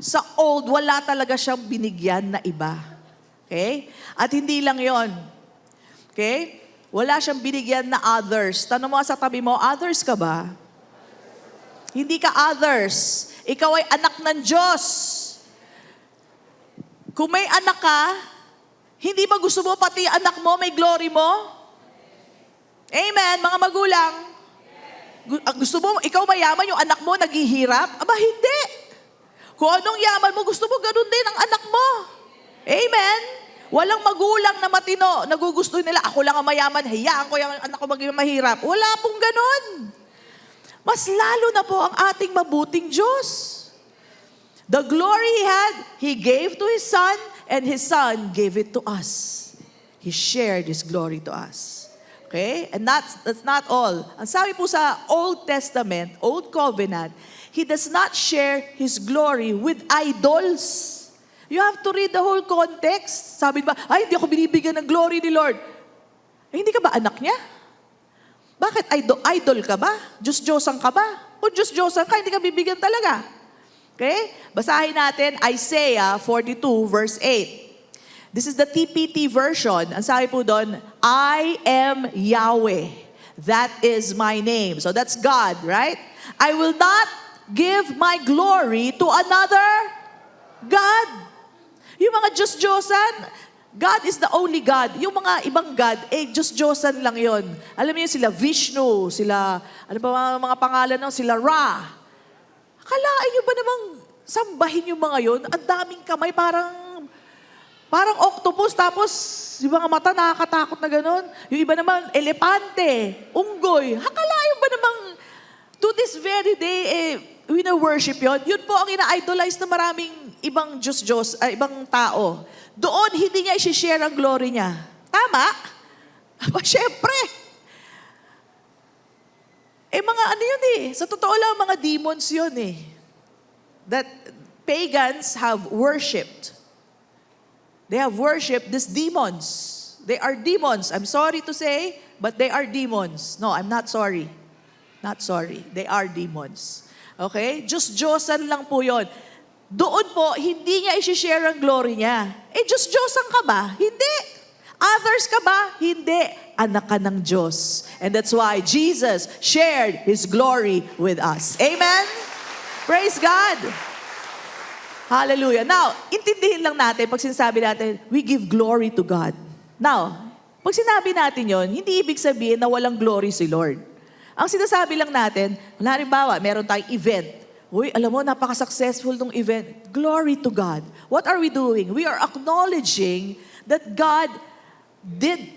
Sa Old, wala talaga siyang binigyan na iba. Okay? At hindi lang yon. Okay? Wala siyang binigyan na others. Tanong mo sa tabi mo, others ka ba? Hindi ka others. Ikaw ay anak ng Diyos. Kung may anak ka, hindi ba gusto mo pati anak mo may glory mo? Amen, mga magulang. Gusto mo, ikaw mayaman, yung anak mo naghihirap? Aba, hindi. Kung anong yaman mo, gusto mo ganun din ang anak mo. Amen. Walang magulang na matino, nagugusto nila, ako lang ang mayaman, hayaan ko yung anak ko maging mahirap. Wala pong ganun. Mas lalo na po ang ating mabuting Diyos. The glory He had, He gave to His Son, and His Son gave it to us. He shared His glory to us. Okay? And that's not all. Ang sabi po sa Old Testament, Old Covenant, He does not share His glory with idols. You have to read the whole context. Sabi ba, ay, hindi ako binibigyan ng glory ni Lord. Ay, hindi ka ba anak niya? Bakit idol ka ba? Diyos-Diyosan ka ba? Kung Diyos-Diyosan ka, hindi ka bibigyan talaga. Okay? Basahin natin Isaiah 42 verse 8. This is the TPT version. Ang sabi po doon, I am Yahweh. That is my name. So that's God, right? I will not give my glory to another God. Yung mga Diyos-Diyosan, God is the only God. Yung mga ibang God, Diyos-Diyosan lang yon. Alam niyo sila Vishnu, sila, ano pa mga pangalan ng sila Ra. Akalain niyo ba namang sambahin yung mga yon? Ang daming kamay, parang octopus, tapos yung mga mata nakakatakot na gano'n. Yung iba naman, elepante, unggoy. Akalain ba namang to this very day, wina-worship yon? Yun po ang ina-idolize na maraming ibang ibang tao. Doon, hindi niya isi-share ang glory niya. Tama? Aba, syempre. Mga ano yun sa totoo lang, mga demons yun that pagans have worshipped. They have worshipped these demons. They are demons. I'm sorry to say, but they are demons. No, I'm not sorry. Not sorry. They are demons. Okay? Diyos-Diyosan lang po yun. Doon po, hindi niya isi-share ang glory niya. Diyos-Diyosan ka ba? Hindi. Others ka ba? Hindi. Anak ka ng Diyos. And that's why Jesus shared His glory with us. Amen? Praise God. Hallelujah. Now, intindihin lang natin pag sinasabi natin, we give glory to God. Now, pag sinabi natin yon, hindi ibig sabihin na walang glory si Lord. Ang sinasabi lang natin, halimbawa, meron tayong event. Uy, alam mo, napaka-successful ng event. Glory to God. What are we doing? We are acknowledging that God did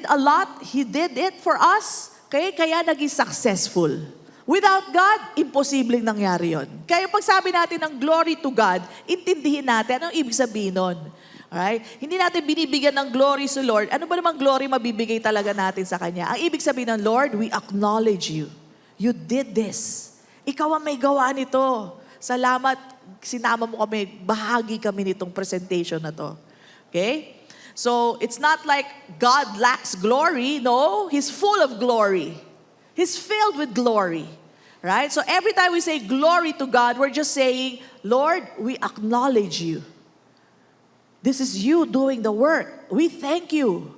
a lot. He did it for us. Kaya naging successful. Without God, imposibleng nangyari yon. Kaya pag sabi natin ng glory to God, intindihin natin anong ibig sabihin nun. Alright? Hindi natin binibigyan ng glory sa Lord. Ano ba namang glory mabibigay talaga natin sa Kanya? Ang ibig sabihin ng Lord, we acknowledge you. You did this. Ikaw ang may gawa nito. Salamat, sinama mo kami, bahagi kami nitong presentation na to. Okay? So, it's not like God lacks glory. No, He's full of glory. He's filled with glory. Right? So every time we say glory to God, we're just saying, Lord, we acknowledge you. This is you doing the work. We thank you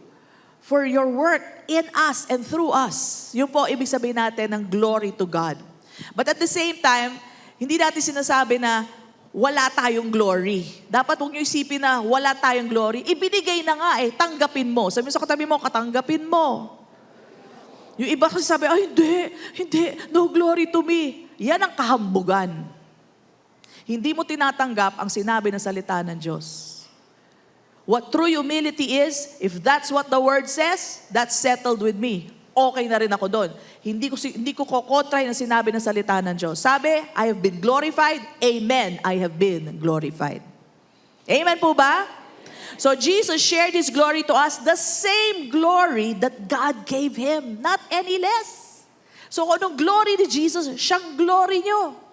for your work in us and through us. Yun po ibig sabihin natin ng glory to God. But at the same time, hindi natin sinasabi na wala tayong glory. Dapat huwag niyo isipin na wala tayong glory. Ibinigay na nga tanggapin mo. Sabi mo sa katabi mo, katanggapin mo. Yung iba kasi sabi, hindi, no glory to me. Yan ang kahambugan. Hindi mo tinatanggap ang sinabi ng salita ng Diyos. What true humility is, if that's what the Word says, that's settled with me. Okay na rin ako doon. Hindi ko kokontra yung sinabi ng salita ng Diyos. Sabi, I have been glorified. Amen. I have been glorified. Amen po ba? So Jesus shared His glory to us, the same glory that God gave Him, not any less. So kung anong glory ni Jesus, siyang glory nyo.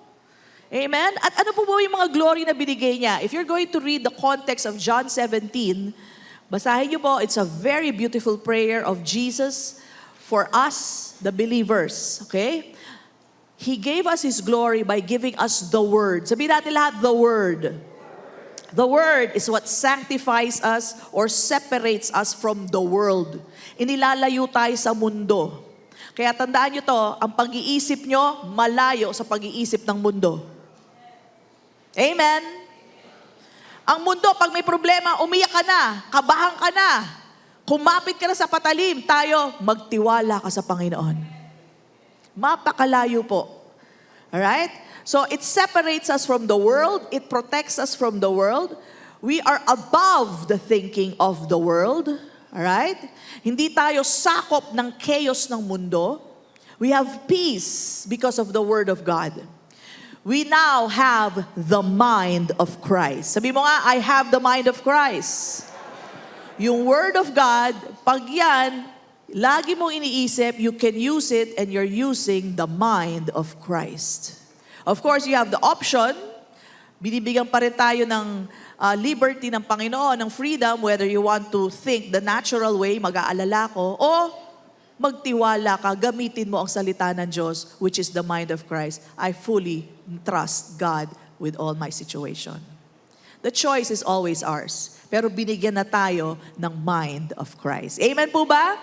Amen? At ano po yung mga glory na binigay niya? If you're going to read the context of John 17, basahin niyo po, it's a very beautiful prayer of Jesus for us, the believers. Okay? He gave us His glory by giving us the Word. Sabihin natin lahat, the Word. The Word is what sanctifies us or separates us from the world. Inilalayo tayo sa mundo. Kaya tandaan nyo to, ang pag-iisip nyo, malayo sa pag-iisip ng mundo. Amen? Ang mundo, pag may problema, umiyak ka na, kabahan ka na, kumapit ka na sa patalim, tayo, magtiwala ka sa Panginoon. Mapakalayo po. Alright? So it separates us from the world. It protects us from the world. We are above the thinking of the world. Alright? Hindi tayo sakop ng chaos ng mundo. We have peace because of the Word of God. We now have the mind of Christ. Sabi mo nga, I have the mind of Christ. Yung Word of God, pag yan, lagi mong iniisip, you can use it and you're using the mind of Christ. Of course, you have the option. Binibigyan pa rin tayo ng liberty ng Panginoon, ng freedom, whether you want to think the natural way, mag-aalala ko, o magtiwala ka, gamitin mo ang salita ng Diyos, which is the mind of Christ. I fully trust God with all my situation. The choice is always ours. Pero binigyan na tayo ng mind of Christ. Amen po ba?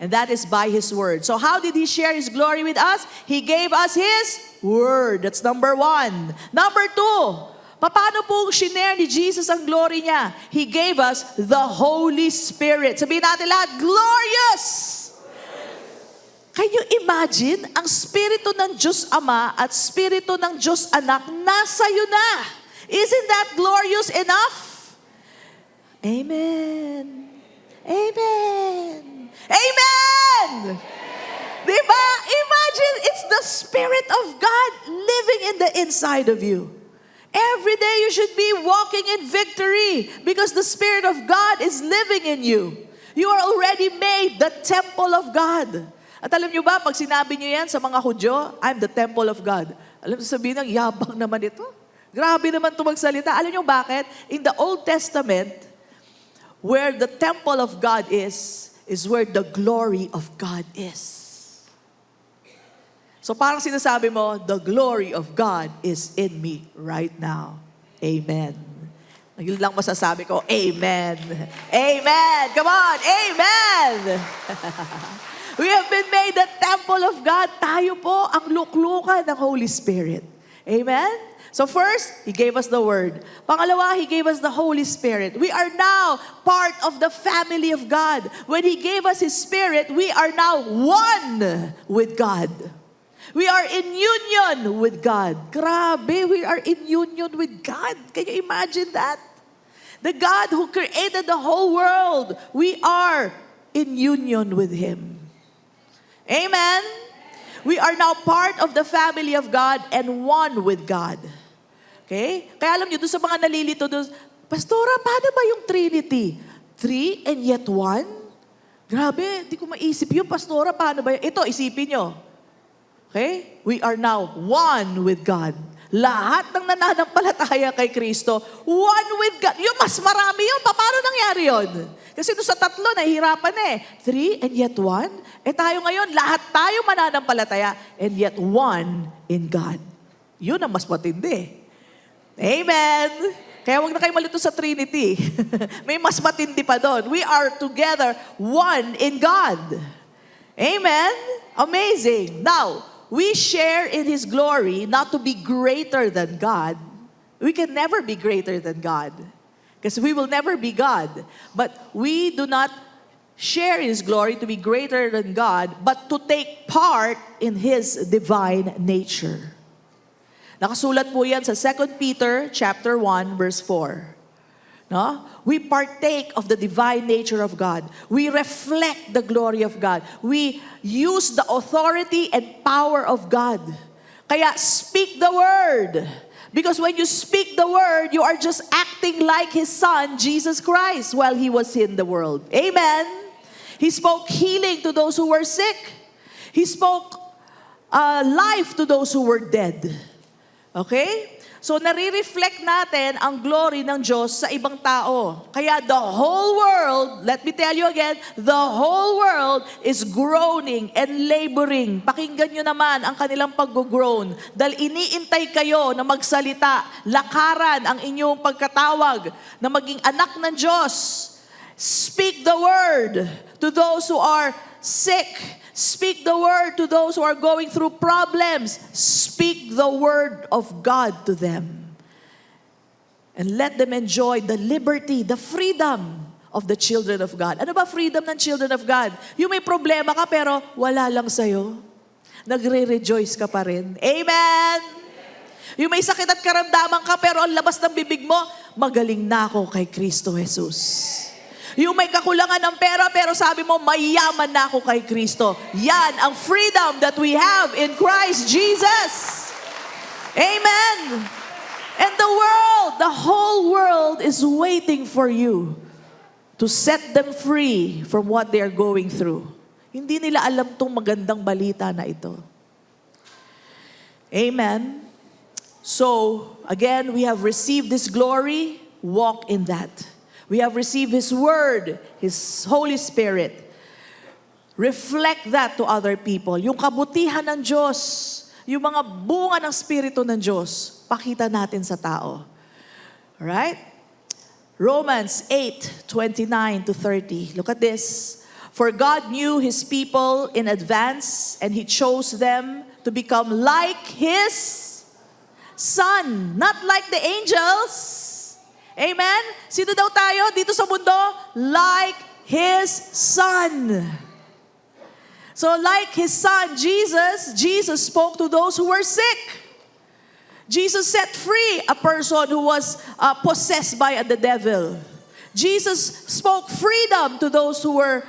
And that is by His Word. So how did He share His glory with us? He gave us His Word. That's number 1. Number 2, paano po shinare ni Jesus ang glory niya? He gave us the Holy Spirit. Sabihin natin lahat, glorious! Can you imagine? Ang Spirito ng Diyos Ama at Spirito ng Diyos Anak nasa iyo na. Isn't that glorious enough? Amen. Amen. Amen! Diba? Imagine, it's the Spirit of God living in the inside of you. Every day you should be walking in victory because the Spirit of God is living in you. You are already made the temple of God. At alam nyo ba, pag sinabi nyo yan sa mga Hudyo, I'm the temple of God. Alam nyo sabihin ng yabang naman ito. Grabe naman ito magsalita. Alam nyo bakit? In the Old Testament, where the temple of God is where the glory of God is. So parang sinasabi mo, the glory of God is in me right now. Amen. Yun lang masasabi ko, amen. Amen. Come on, amen. We have been made the temple of God. Tayo po ang luklukan ng Holy Spirit. Amen? So first, He gave us the Word. Pangalawa, He gave us the Holy Spirit. We are now part of the family of God. When He gave us His Spirit, we are now one with God. We are in union with God. Grabe, we are in union with God. Can you imagine that? The God who created the whole world, we are in union with Him. Amen? We are now part of the family of God and one with God. Okay? Kaya alam niyo, doon sa mga nalilito doon, Pastora, paano ba yung Trinity? 3 and yet 1? Grabe, di ko maisip yun, Pastora, paano ba yun? Ito, isipin nyo. Okay? We are now one with God. Lahat ng nananampalataya kay Kristo, one with God. Yung mas marami yun. Paano nangyari yun? Kasi doon sa 3, nahihirapan eh. 3 and yet 1. Eh tayo ngayon, lahat tayo mananampalataya and yet one in God. Yun ang mas matindi. Amen! Kaya wag na kayo malito sa Trinity. May mas matindi pa doon. We are together one in God. Amen? Amazing. Now, we share in His glory not to be greater than God. We can never be greater than God because we will never be God. But we do not share His glory to be greater than God, but to take part in His divine nature. Nakasulat po yan sa 2 Peter chapter 1, verse 4. No? We partake of the divine nature of God. We reflect the glory of God. We use the authority and power of God. Kaya speak the word. Because when you speak the word, you are just acting like His Son, Jesus Christ, while He was in the world. Amen? He spoke healing to those who were sick. He spoke life to those who were dead. Okay? So, nare-reflect natin ang glory ng Diyos sa ibang tao. Kaya the whole world, let me tell you again, the whole world is groaning and laboring. Pakinggan nyo naman ang kanilang pag-groan. Dahil iniintay kayo na magsalita, lakaran ang inyong pagkatawag na maging anak ng Diyos. Speak the word to those who are sick. Speak the word to those who are going through problems. Speak the word of God to them. And let them enjoy the liberty, the freedom of the children of God. Ano ba freedom ng children of God? Yung may problema ka pero wala lang sa'yo. Nagre-rejoice ka pa rin. Amen! Yung may sakit at karamdaman ka pero ang labas ng bibig mo, magaling na ako kay Kristo Jesus. Yung may kakulangan ng pera, pero sabi mo, mayaman na ako kay Kristo. Yan ang freedom that we have in Christ Jesus. Amen. And the world, the whole world is waiting for you to set them free from what they are going through. Hindi nila alam tong magandang balita na ito. Amen. So, again, we have received this glory. Walk in that. We have received His Word, His Holy Spirit. Reflect that to other people. Yung kabutihan ng Diyos, yung mga bunga ng Espiritu ng Diyos, pakita natin sa tao. Alright? Romans 8:29-30. Look at this. For God knew His people in advance, and He chose them to become like His Son, not like the angels. Amen? Sino daw tayo dito sa mundo? Like His Son. So like His Son, Jesus spoke to those who were sick. Jesus set free a person who was possessed by the devil. Jesus spoke freedom to those who were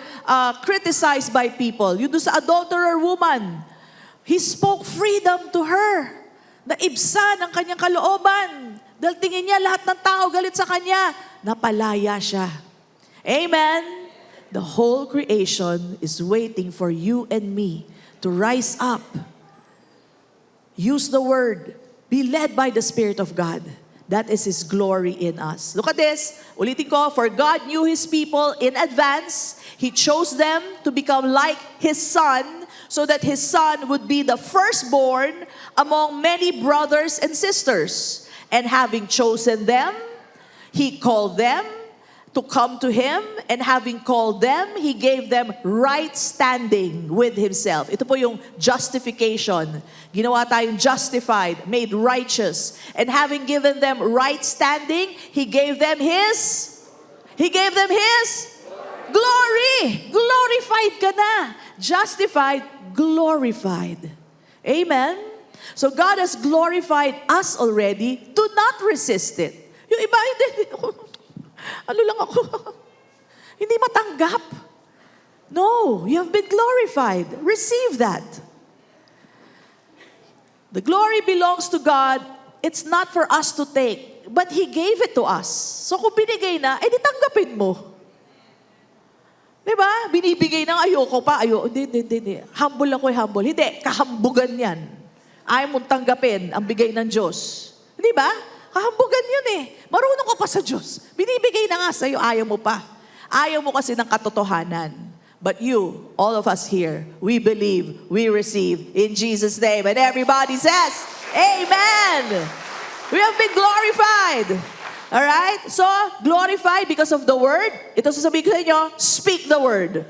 criticized by people. Yung doon sa adulterer woman, He spoke freedom to her. Naibsan ang kanyang kalooban. Dahil tingin niya lahat ng tao galit sa kanya, napalaya siya. Amen? The whole creation is waiting for you and me to rise up. Use the word. Be led by the Spirit of God. That is His glory in us. Look at this. Ulitin ko, for God knew His people in advance. He chose them to become like His Son so that His Son would be the firstborn among many brothers and sisters. And having chosen them, He called them to come to Him. And having called them, He gave them right standing with Himself. Ito po yung justification. Ginawa tayong justified, made righteous. And having given them right standing, He gave them His glory. Glorified ka na. Justified, glorified. Amen? So God has glorified us already. Do not resist it. Yung iba, hindi ako, ano lang ako, hindi matanggap. No, you have been glorified. Receive that. The glory belongs to God. It's not for us to take, but He gave it to us. So kung binigay na, edi tanggapin mo. Diba? Binibigay na ayoko pa, Hindi. Humble ako, humble. Hindi, kahambugan yan. Ayaw mong tanggapin ang bigay ng Diyos. Di ba? Kahambugan yun eh. Marunong ka pa sa Diyos. Binibigay na nga sa'yo, ayaw mo pa. Ayaw mo kasi ng katotohanan. But you, all of us here, we believe, we receive in Jesus' name. And everybody says, Amen! We have been glorified. Alright? So, glorified because of the Word. Ito sasabihin ko sa inyo, speak the Word.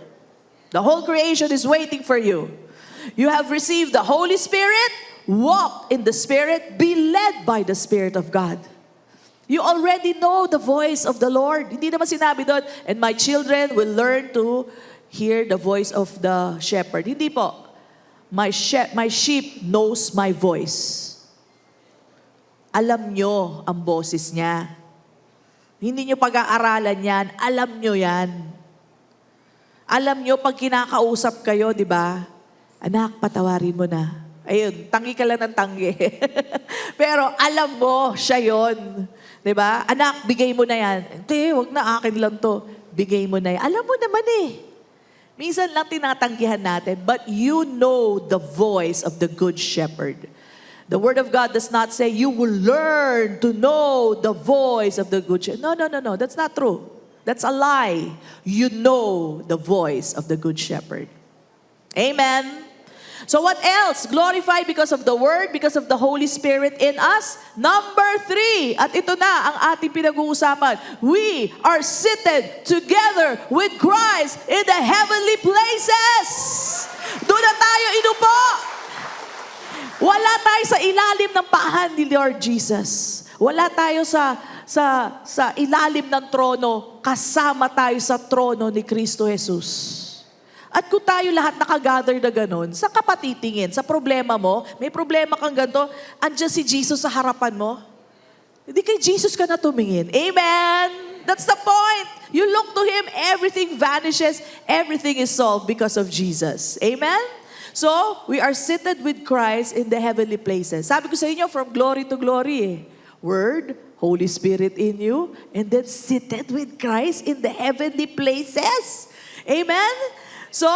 The whole creation is waiting for you. You have received the Holy Spirit. Walk in the Spirit. Be led by the Spirit of God. You already know the voice of the Lord. Hindi naman sinabi doon, and my children will learn to hear the voice of the shepherd. Hindi po. My sheep knows my voice. Alam nyo ang boses niya. Hindi nyo pag-aaralan yan. Alam nyo yan. Alam nyo pag kinakausap kayo, di ba? Anak, patawarin mo na. Ayun, tangi ka lang ng tangi. Pero alam mo, siya yun. Diba? Anak, bigay mo na yan. Hindi, wag na, akin lang to. Bigay mo na yan. Alam mo naman eh. Minsan lang tinatanggihan natin, but you know the voice of the Good Shepherd. The Word of God does not say you will learn to know the voice of the Good Shepherd. No. That's not true. That's a lie. You know the voice of the Good Shepherd. Amen. So what else? Glorify because of the Word, because of the Holy Spirit in us. Number 3, at ito na ang ating pinag-uusapan. We are seated together with Christ in the heavenly places. Doon na tayo inupo. Wala tayo sa ilalim ng paahan ni Lord Jesus. Wala tayo sa ilalim ng trono. Kasama tayo sa trono ni Kristo Jesus. At kung tayo lahat nakagather na ganun, saan ka patitingin? Sa problema mo? May problema kang ganito? Andiyan si Jesus sa harapan mo? Hindi kay Jesus ka na tumingin. Amen! That's the point. You look to Him, everything vanishes, everything is solved because of Jesus. Amen? So, we are seated with Christ in the heavenly places. Sabi ko sa inyo, from glory to glory eh. Word, Holy Spirit in you, and then seated with Christ in the heavenly places. Amen? So,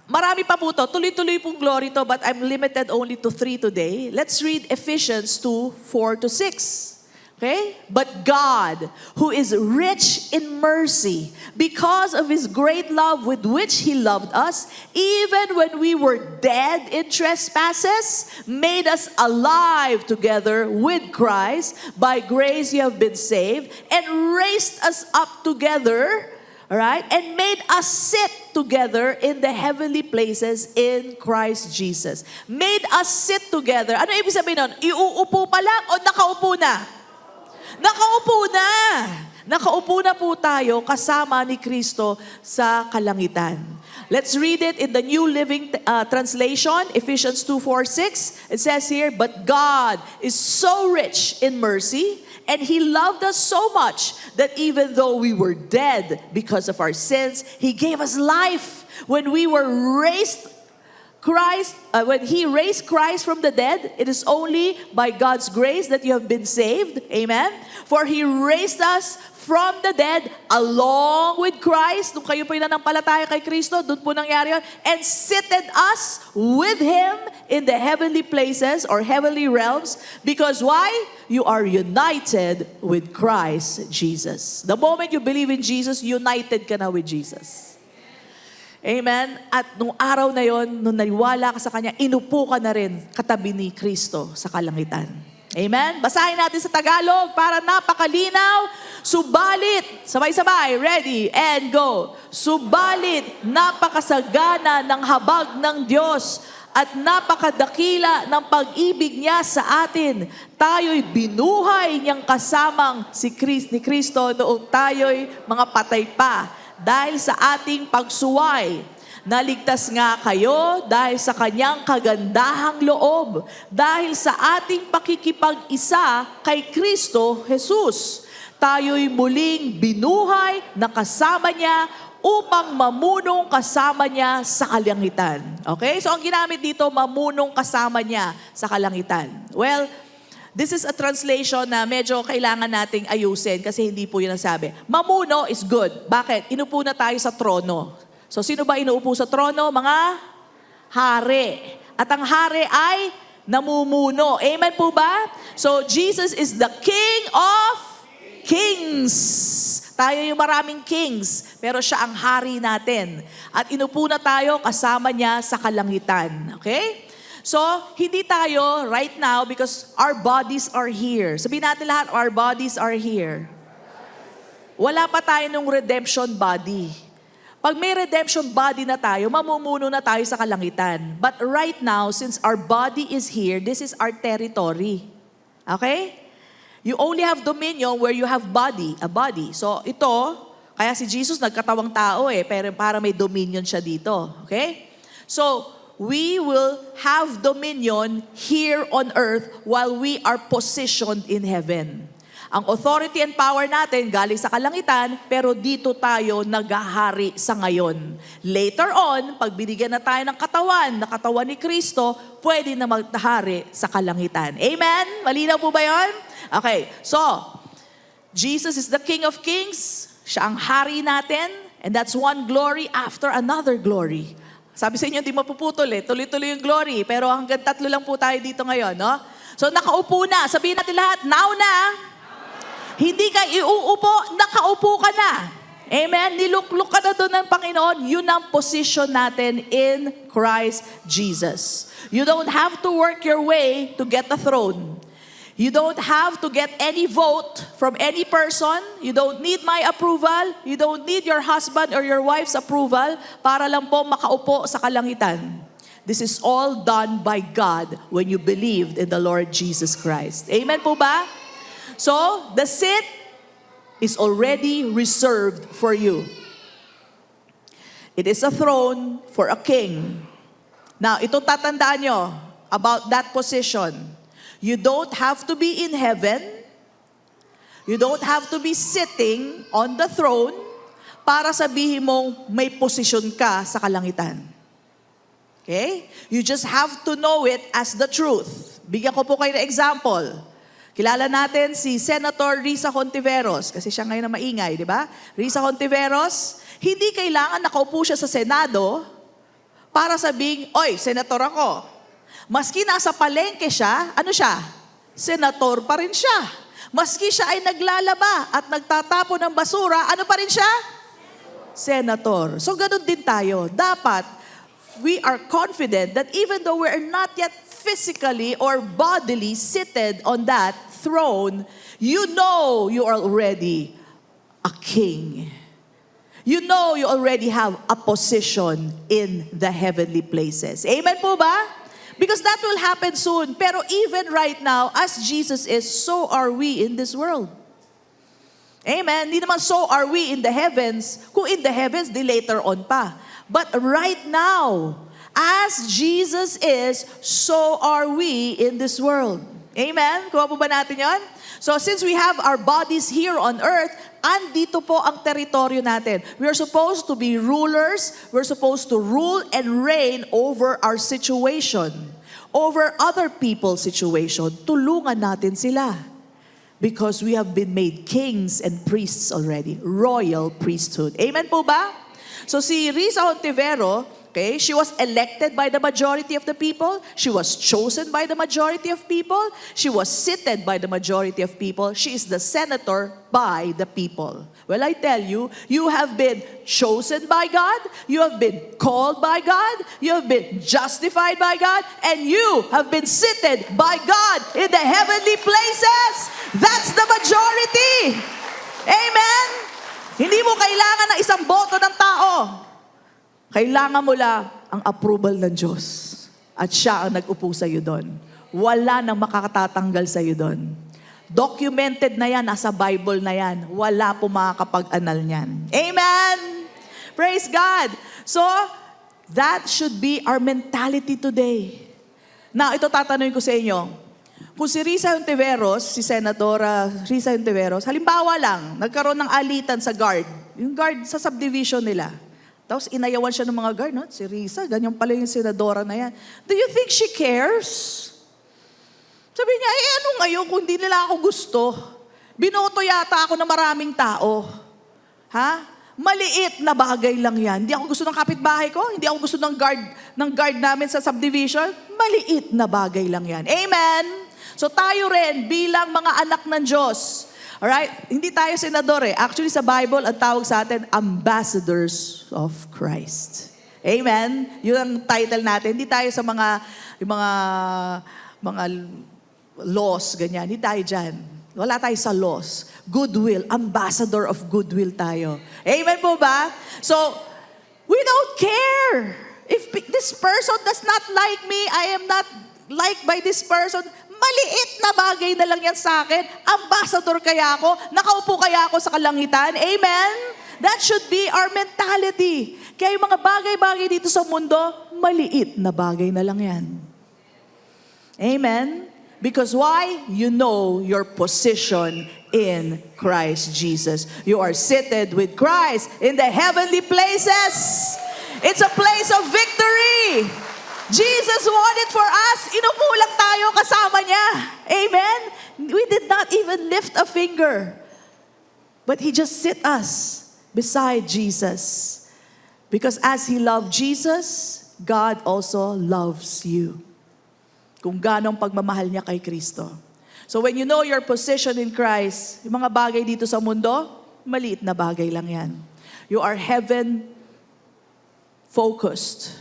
marami pa po to. Tuloy-tuloy pong glory to, but I'm limited only to 3 today. Let's read Ephesians 2:4-6. Okay? But God, who is rich in mercy, because of His great love with which He loved us, even when we were dead in trespasses, made us alive together with Christ. By grace you have been saved, and raised us up together, alright, and made us sit together in the heavenly places in Christ Jesus. Made us sit together. Ano ibig sabihin nun? Iuupo pa lang o nakaupo na? Nakaupo na! Nakaupo na po tayo kasama ni Kristo sa kalangitan. Let's read it in the New Living Translation, Ephesians 2:4-6. It says here, but God is so rich in mercy, and He loved us so much that even though we were dead because of our sins, He gave us life. When we were raised when He raised Christ from the dead, it is only by God's grace that you have been saved. Amen? For He raised us from the dead along with Christ. Nung kayo po nananampalataya kay Kristo, doon po nangyari yun. And seated us with Him in the heavenly places or heavenly realms. Because why? You are united with Christ Jesus. The moment you believe in Jesus, united ka na with Jesus. Amen? At nung araw na yon, nung naniwala ka sa Kanya, inupo ka na rin katabi ni Kristo sa kalangitan. Amen? Basahin natin sa Tagalog para napakalinaw. Subalit, sabay-sabay, ready, and go. Subalit, napakasagana ng habag ng Diyos at napakadakila ng pag-ibig niya sa atin. Tayo'y binuhay niyang kasamang ni Kristo noong tayo'y mga patay pa. Dahil sa ating pagsuway, naligtas nga kayo dahil sa Kanyang kagandahang loob, dahil sa ating pakikipag-isa kay Kristo Jesus. Tayo'y muling binuhay na kasama niya upang mamunong kasama niya sa kalangitan. Okay? So ang ginamit dito, mamunong kasama niya sa kalangitan. Well, this is a translation na medyo kailangan nating ayusin kasi hindi po yun ang sabi. Mamuno is good. Bakit? Inupo na tayo sa trono. So sino ba inuupo sa trono? Mga hari. At ang hari ay namumuno. Amen po ba? So, Jesus is the King of Kings. Tayo yung maraming kings, pero siya ang hari natin. At inupo na tayo kasama niya sa kalangitan. Okay? So, hindi tayo right now because our bodies are here. Sabihin natin lahat, our bodies are here. Wala pa tayo nung redemption body. Pag may redemption body na tayo, mamumuno na tayo sa kalangitan. But right now, since our body is here, this is our territory. Okay? You only have dominion where you have a body. So ito, kaya si Jesus nagkatawang tao pero para may dominion siya dito. Okay? So, we will have dominion here on earth while we are positioned in heaven. Ang authority and power natin galing sa kalangitan, pero dito tayo naghahari sa ngayon. Later on, pag binigyan na tayo ng katawan ni Kristo, pwede na maghari sa kalangitan. Amen? Malinaw po ba yun? Okay, so, Jesus is the King of Kings. Siya ang hari natin. And that's one glory after another glory. Sabi sa inyo, hindi mapuputol tuloy-tuloy yung glory. Pero hanggang 3 lang po tayo dito ngayon, no? So, nakaupo na. Sabihin natin lahat, now na. Hindi ka iuupo, nakaupo ka na. Amen? Nilukluk ka na doon ng Panginoon. Yun ang position natin in Christ Jesus. You don't have to work your way to get the throne. You don't have to get any vote from any person. You don't need my approval. You don't need your husband or your wife's approval para lang po makaupo sa kalangitan. This is all done by God when you believed in the Lord Jesus Christ. Amen po ba? So, the seat is already reserved for you. It is a throne for a king. Now, ito tatandaan nyo about that position. You don't have to be in heaven. You don't have to be sitting on the throne para sabihin mong may posisyon ka sa kalangitan. Okay? You just have to know it as the truth. Bigyan ko po kayo ng example. Kilala natin si Senator Risa Hontiveros, kasi siya ngayon na maingay, di ba? Risa Hontiveros, hindi kailangan nakaupo siya sa Senado para sabihin, oy, senator ako. Maski nasa palengke siya, ano siya? Senator pa rin siya. Maski siya ay naglalaba at nagtatapo ng basura, ano pa rin siya? Senator. So ganun din tayo. Dapat, we are confident that even though we are not yet physically or bodily seated on that throne, you know you are already a king. You know you already have a position in the heavenly places. Amen po ba? Because that will happen soon. Pero even right now, as Jesus is, so are we in this world. Amen? Hindi naman so are we in the heavens. Kung in the heavens, di later on pa. But right now, as Jesus is, so are we in this world. Amen? Kuha po ba natin yon? So since we have our bodies here on earth, andito po ang teritoryo natin. We are supposed to be rulers. We're supposed to rule and reign over our situation, over other people's situation. Tulungan natin sila. Because we have been made kings and priests already. Royal priesthood. Amen po ba? So si Risa Hontivero, okay, she was elected by the majority of the people. She was chosen by the majority of people. She was seated by the majority of people. She is the senator by the people. Well, I tell you, you have been chosen by God. You have been called by God. You have been justified by God. And you have been seated by God in the heavenly places. That's the majority. Amen? Hindi mo kailangan ng isang boto ng tao. Kailangan mo lang ang approval ng Diyos. At siya ang nag-upo sa iyo doon. Wala nang makakatatanggal sa iyo doon. Documented na yan, nasa Bible na yan. Wala po makakapag-anal niyan. Amen! Praise God! So, that should be our mentality today. Now, ito tatanungin ko sa inyo. Kung si Risa Hontiveros, si Senadora Risa Hontiveros, halimbawa lang, nagkaroon ng alitan sa guard. Yung guard sa subdivision nila. Tapos inayawan siya ng mga guard, no? Si Risa, ganyan pala yung senadora na yan. Do you think she cares? Sabi niya, ano ngayon kung di nila ako gusto? Binoto yata ako ng maraming tao. Ha? Maliit na bagay lang yan. Hindi ako gusto ng kapitbahay ko, hindi ako gusto ng guard namin sa subdivision. Maliit na bagay lang yan. Amen? So tayo rin bilang mga anak ng Diyos. Alright? Hindi tayo senador eh. Actually sa Bible, ang tawag sa atin, ambassadors of Christ. Amen? Yun ang title natin. Hindi tayo sa yung mga laws, ganyan. Hindi tayo dyan. Wala tayo sa laws. Goodwill. Ambassador of goodwill tayo. Amen po ba? So, we don't care. If this person does not like me, I am not liked by this person, maliit na bagay na lang yan sa akin. Ambassador kaya ako? Nakaupo kaya ako sa kalangitan? Amen? That should be our mentality. Kaya yung mga bagay-bagay dito sa mundo, maliit na bagay na lang yan. Amen? Because why? You know your position in Christ Jesus. You are seated with Christ in the heavenly places. It's a place of victory. Jesus won it for us. Inupo lang tayo kasama niya. Amen? We did not even lift a finger. But He just sit us beside Jesus. Because as He loved Jesus, God also loves you. Kung ganong pagmamahal niya kay Kristo. So when you know your position in Christ, yung mga bagay dito sa mundo, maliit na bagay lang yan. You are heaven-focused.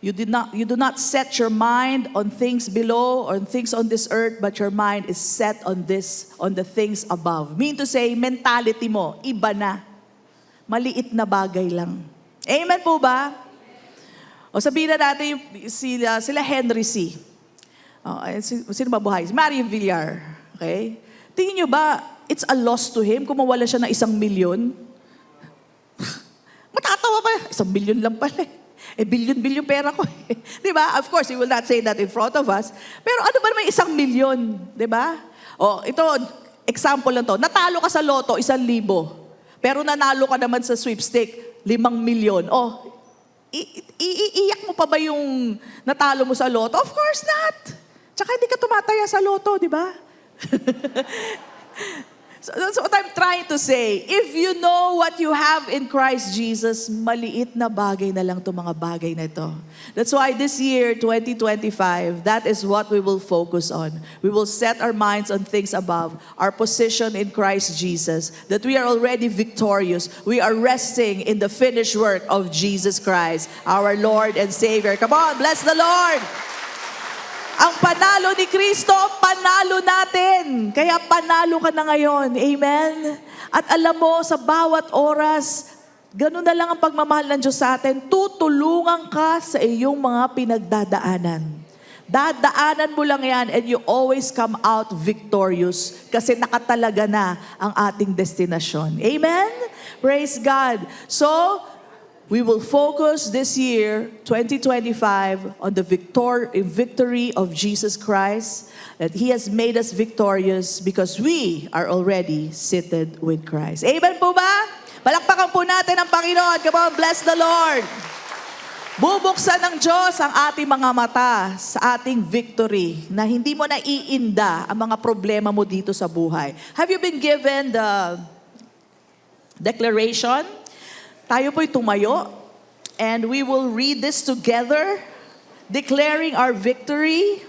You do not set your mind on things below, on things on this earth, but your mind is set on the things above. Mean to say, mentality mo, iba na. Maliit na bagay lang. Amen po ba? O sabihin na natin sila Henry C. Sino ba buhay? Mario Villar. Okay? Tingin nyo ba, it's a loss to him kung mawala siya ng 1 million? Matatawa pa, 1 million lang pala. Billion pera ko. Di ba? Of course, he will not say that in front of us. Pero ano ba naman 1 million? Di ba? O, ito, example lang to. Natalo ka sa loto, 1,000. Pero nanalo ka naman sa sweepstake, 5 million. O, iiyak mo pa ba yung natalo mo sa loto? Of course not. Tsaka hindi ka tumataya sa loto, di ba? So that's what I'm trying to say. If you know what you have in Christ Jesus, maliit na bagay na lang itong mga bagay na ito. That's why this year, 2025, that is what we will focus on. We will set our minds on things above, our position in Christ Jesus, that we are already victorious. We are resting in the finished work of Jesus Christ, our Lord and Savior. Come on, bless the Lord! Ang panalo ni Kristo, panalo natin. Kaya panalo ka na ngayon. Amen? At alam mo, sa bawat oras, ganun na lang ang pagmamahal ng Diyos sa atin. Tutulungan ka sa iyong mga pinagdadaanan. Dadaanan mo lang yan and you always come out victorious kasi nakatalaga na ang ating destinasyon. Amen? Praise God. So, we will focus this year, 2025, on the victory of Jesus Christ, that He has made us victorious because we are already seated with Christ. Amen po ba? Palakpakan po natin ang Panginoon. Come on, bless the Lord. Bubuksan ng Diyos ang ating mga mata sa ating victory na hindi mo naiinda ang mga problema mo dito sa buhay. Have you been given the declaration? Tayo po'y tumayo, and we will read this together, declaring our victory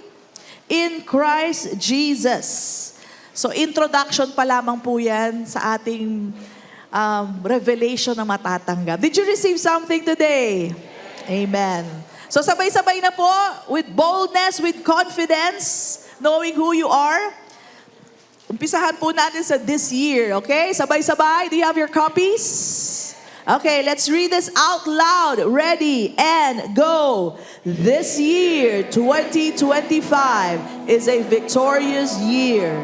in Christ Jesus. So, introduction pa lamang po yan sa ating revelation na matatanggap. Did you receive something today? Amen. So, sabay-sabay na po, with boldness, with confidence, knowing who you are. Umpisahan po natin sa this year, okay? Sabay-sabay. Do you have your copies? Okay, let's read this out loud. Ready and go. This year, 2025, is a victorious year.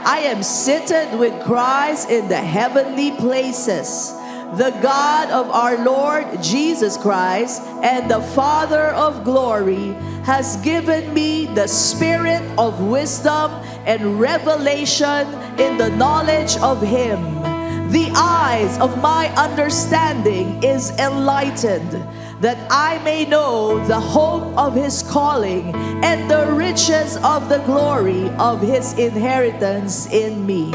I am seated with Christ in the heavenly places. The God of our Lord Jesus Christ and the Father of glory has given me the spirit of wisdom and revelation in the knowledge of Him. The eyes of my understanding is enlightened, that I may know the hope of His calling and the riches of the glory of His inheritance in me.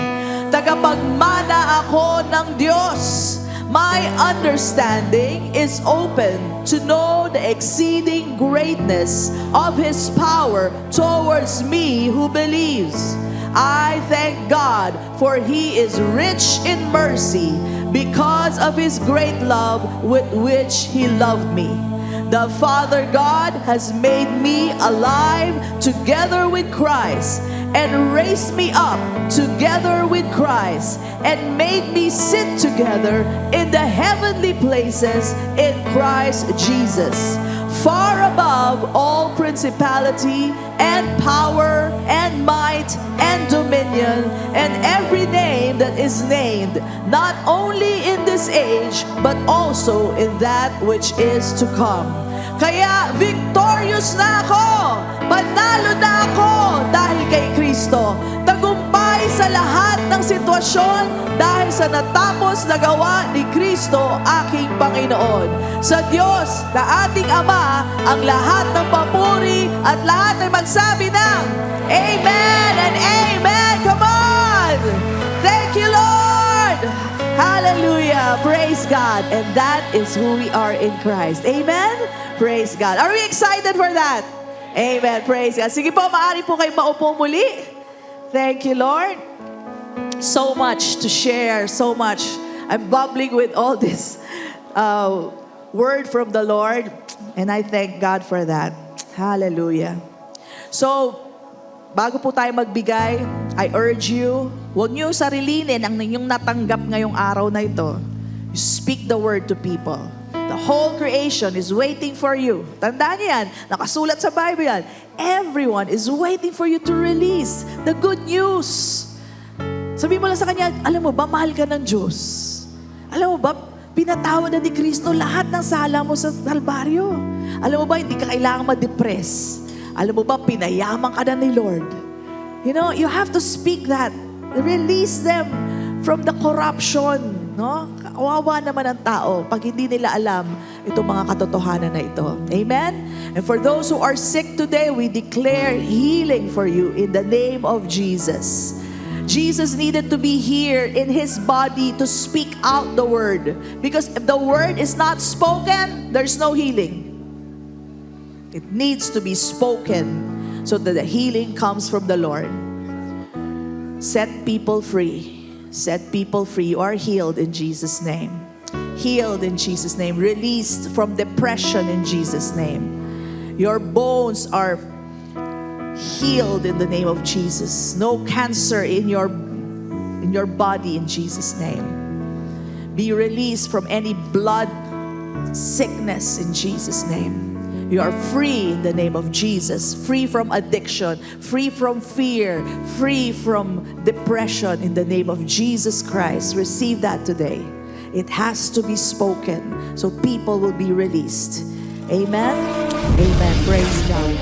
Tagapagmana ako ng Diyos, My understanding is open to know the exceeding greatness of His power towards me who believes. I thank God, for He is rich in mercy because of His great love with which He loved me. The Father God has made me alive together with Christ and raised me up together with Christ and made me sit together in the heavenly places in Christ Jesus, far above all principality and power and might and dominion and every name that is named, not only in this age but also in that which is to come. Kaya victorious na ako, panalo na ako dahil kay Kristo. Tagumpay sa lahat ng sitwasyon dahil sa natapos na gawa ni Kristo aking Panginoon. Sa Diyos na ating Ama ang lahat ng papuri at lahat ay magsabi ng Amen and Amen. Come on! Thank you, Lord! Hallelujah! Praise God! And that is who we are in Christ. Amen? Praise God. Are we excited for that? Amen. Praise God. Sige po, maaari po kayo maupo muli. Thank you, Lord. So much to share. So much. I'm bubbling with all this word from the Lord. And I thank God for that. Hallelujah. So, bago po tayo magbigay, I urge you, huwag niyo sarilinin ang inyong natanggap ngayong araw na ito. You speak the word to people. The whole creation is waiting for you. Tandaan niyo yan. Nakasulat sa Bible yan. Everyone is waiting for you to release the good news. Sabi mo lang sa kanya, alam mo ba, mahal ka ng Diyos. Alam mo ba, pinatawad na ni Kristo lahat ng sala mo sa Kalbaryo. Alam mo ba, hindi ka kailangan ma-depress. Alam mo ba, pinayaman ka na ni Lord. You know, you have to speak that. Release them from the corruption. No? Kawawa naman ang tao pag hindi nila alam itong mga katotohanan na ito. Amen? And for those who are sick today, we declare healing for you in the name of Jesus. Jesus needed to be here in His body to speak out the word. Because if the word is not spoken, there's no healing. It needs to be spoken so that the healing comes from the Lord. Set people free. Set people free. You are healed in Jesus' name. Healed in Jesus' name. Released from depression in Jesus' name. Your bones are healed in the name of Jesus. No cancer in your body in Jesus' name. Be released from any blood sickness in Jesus' name. You are free in the name of Jesus. Free from addiction. Free from fear. Free from depression in the name of Jesus Christ. Receive that today. It has to be spoken so people will be released. Amen. Amen. Praise God.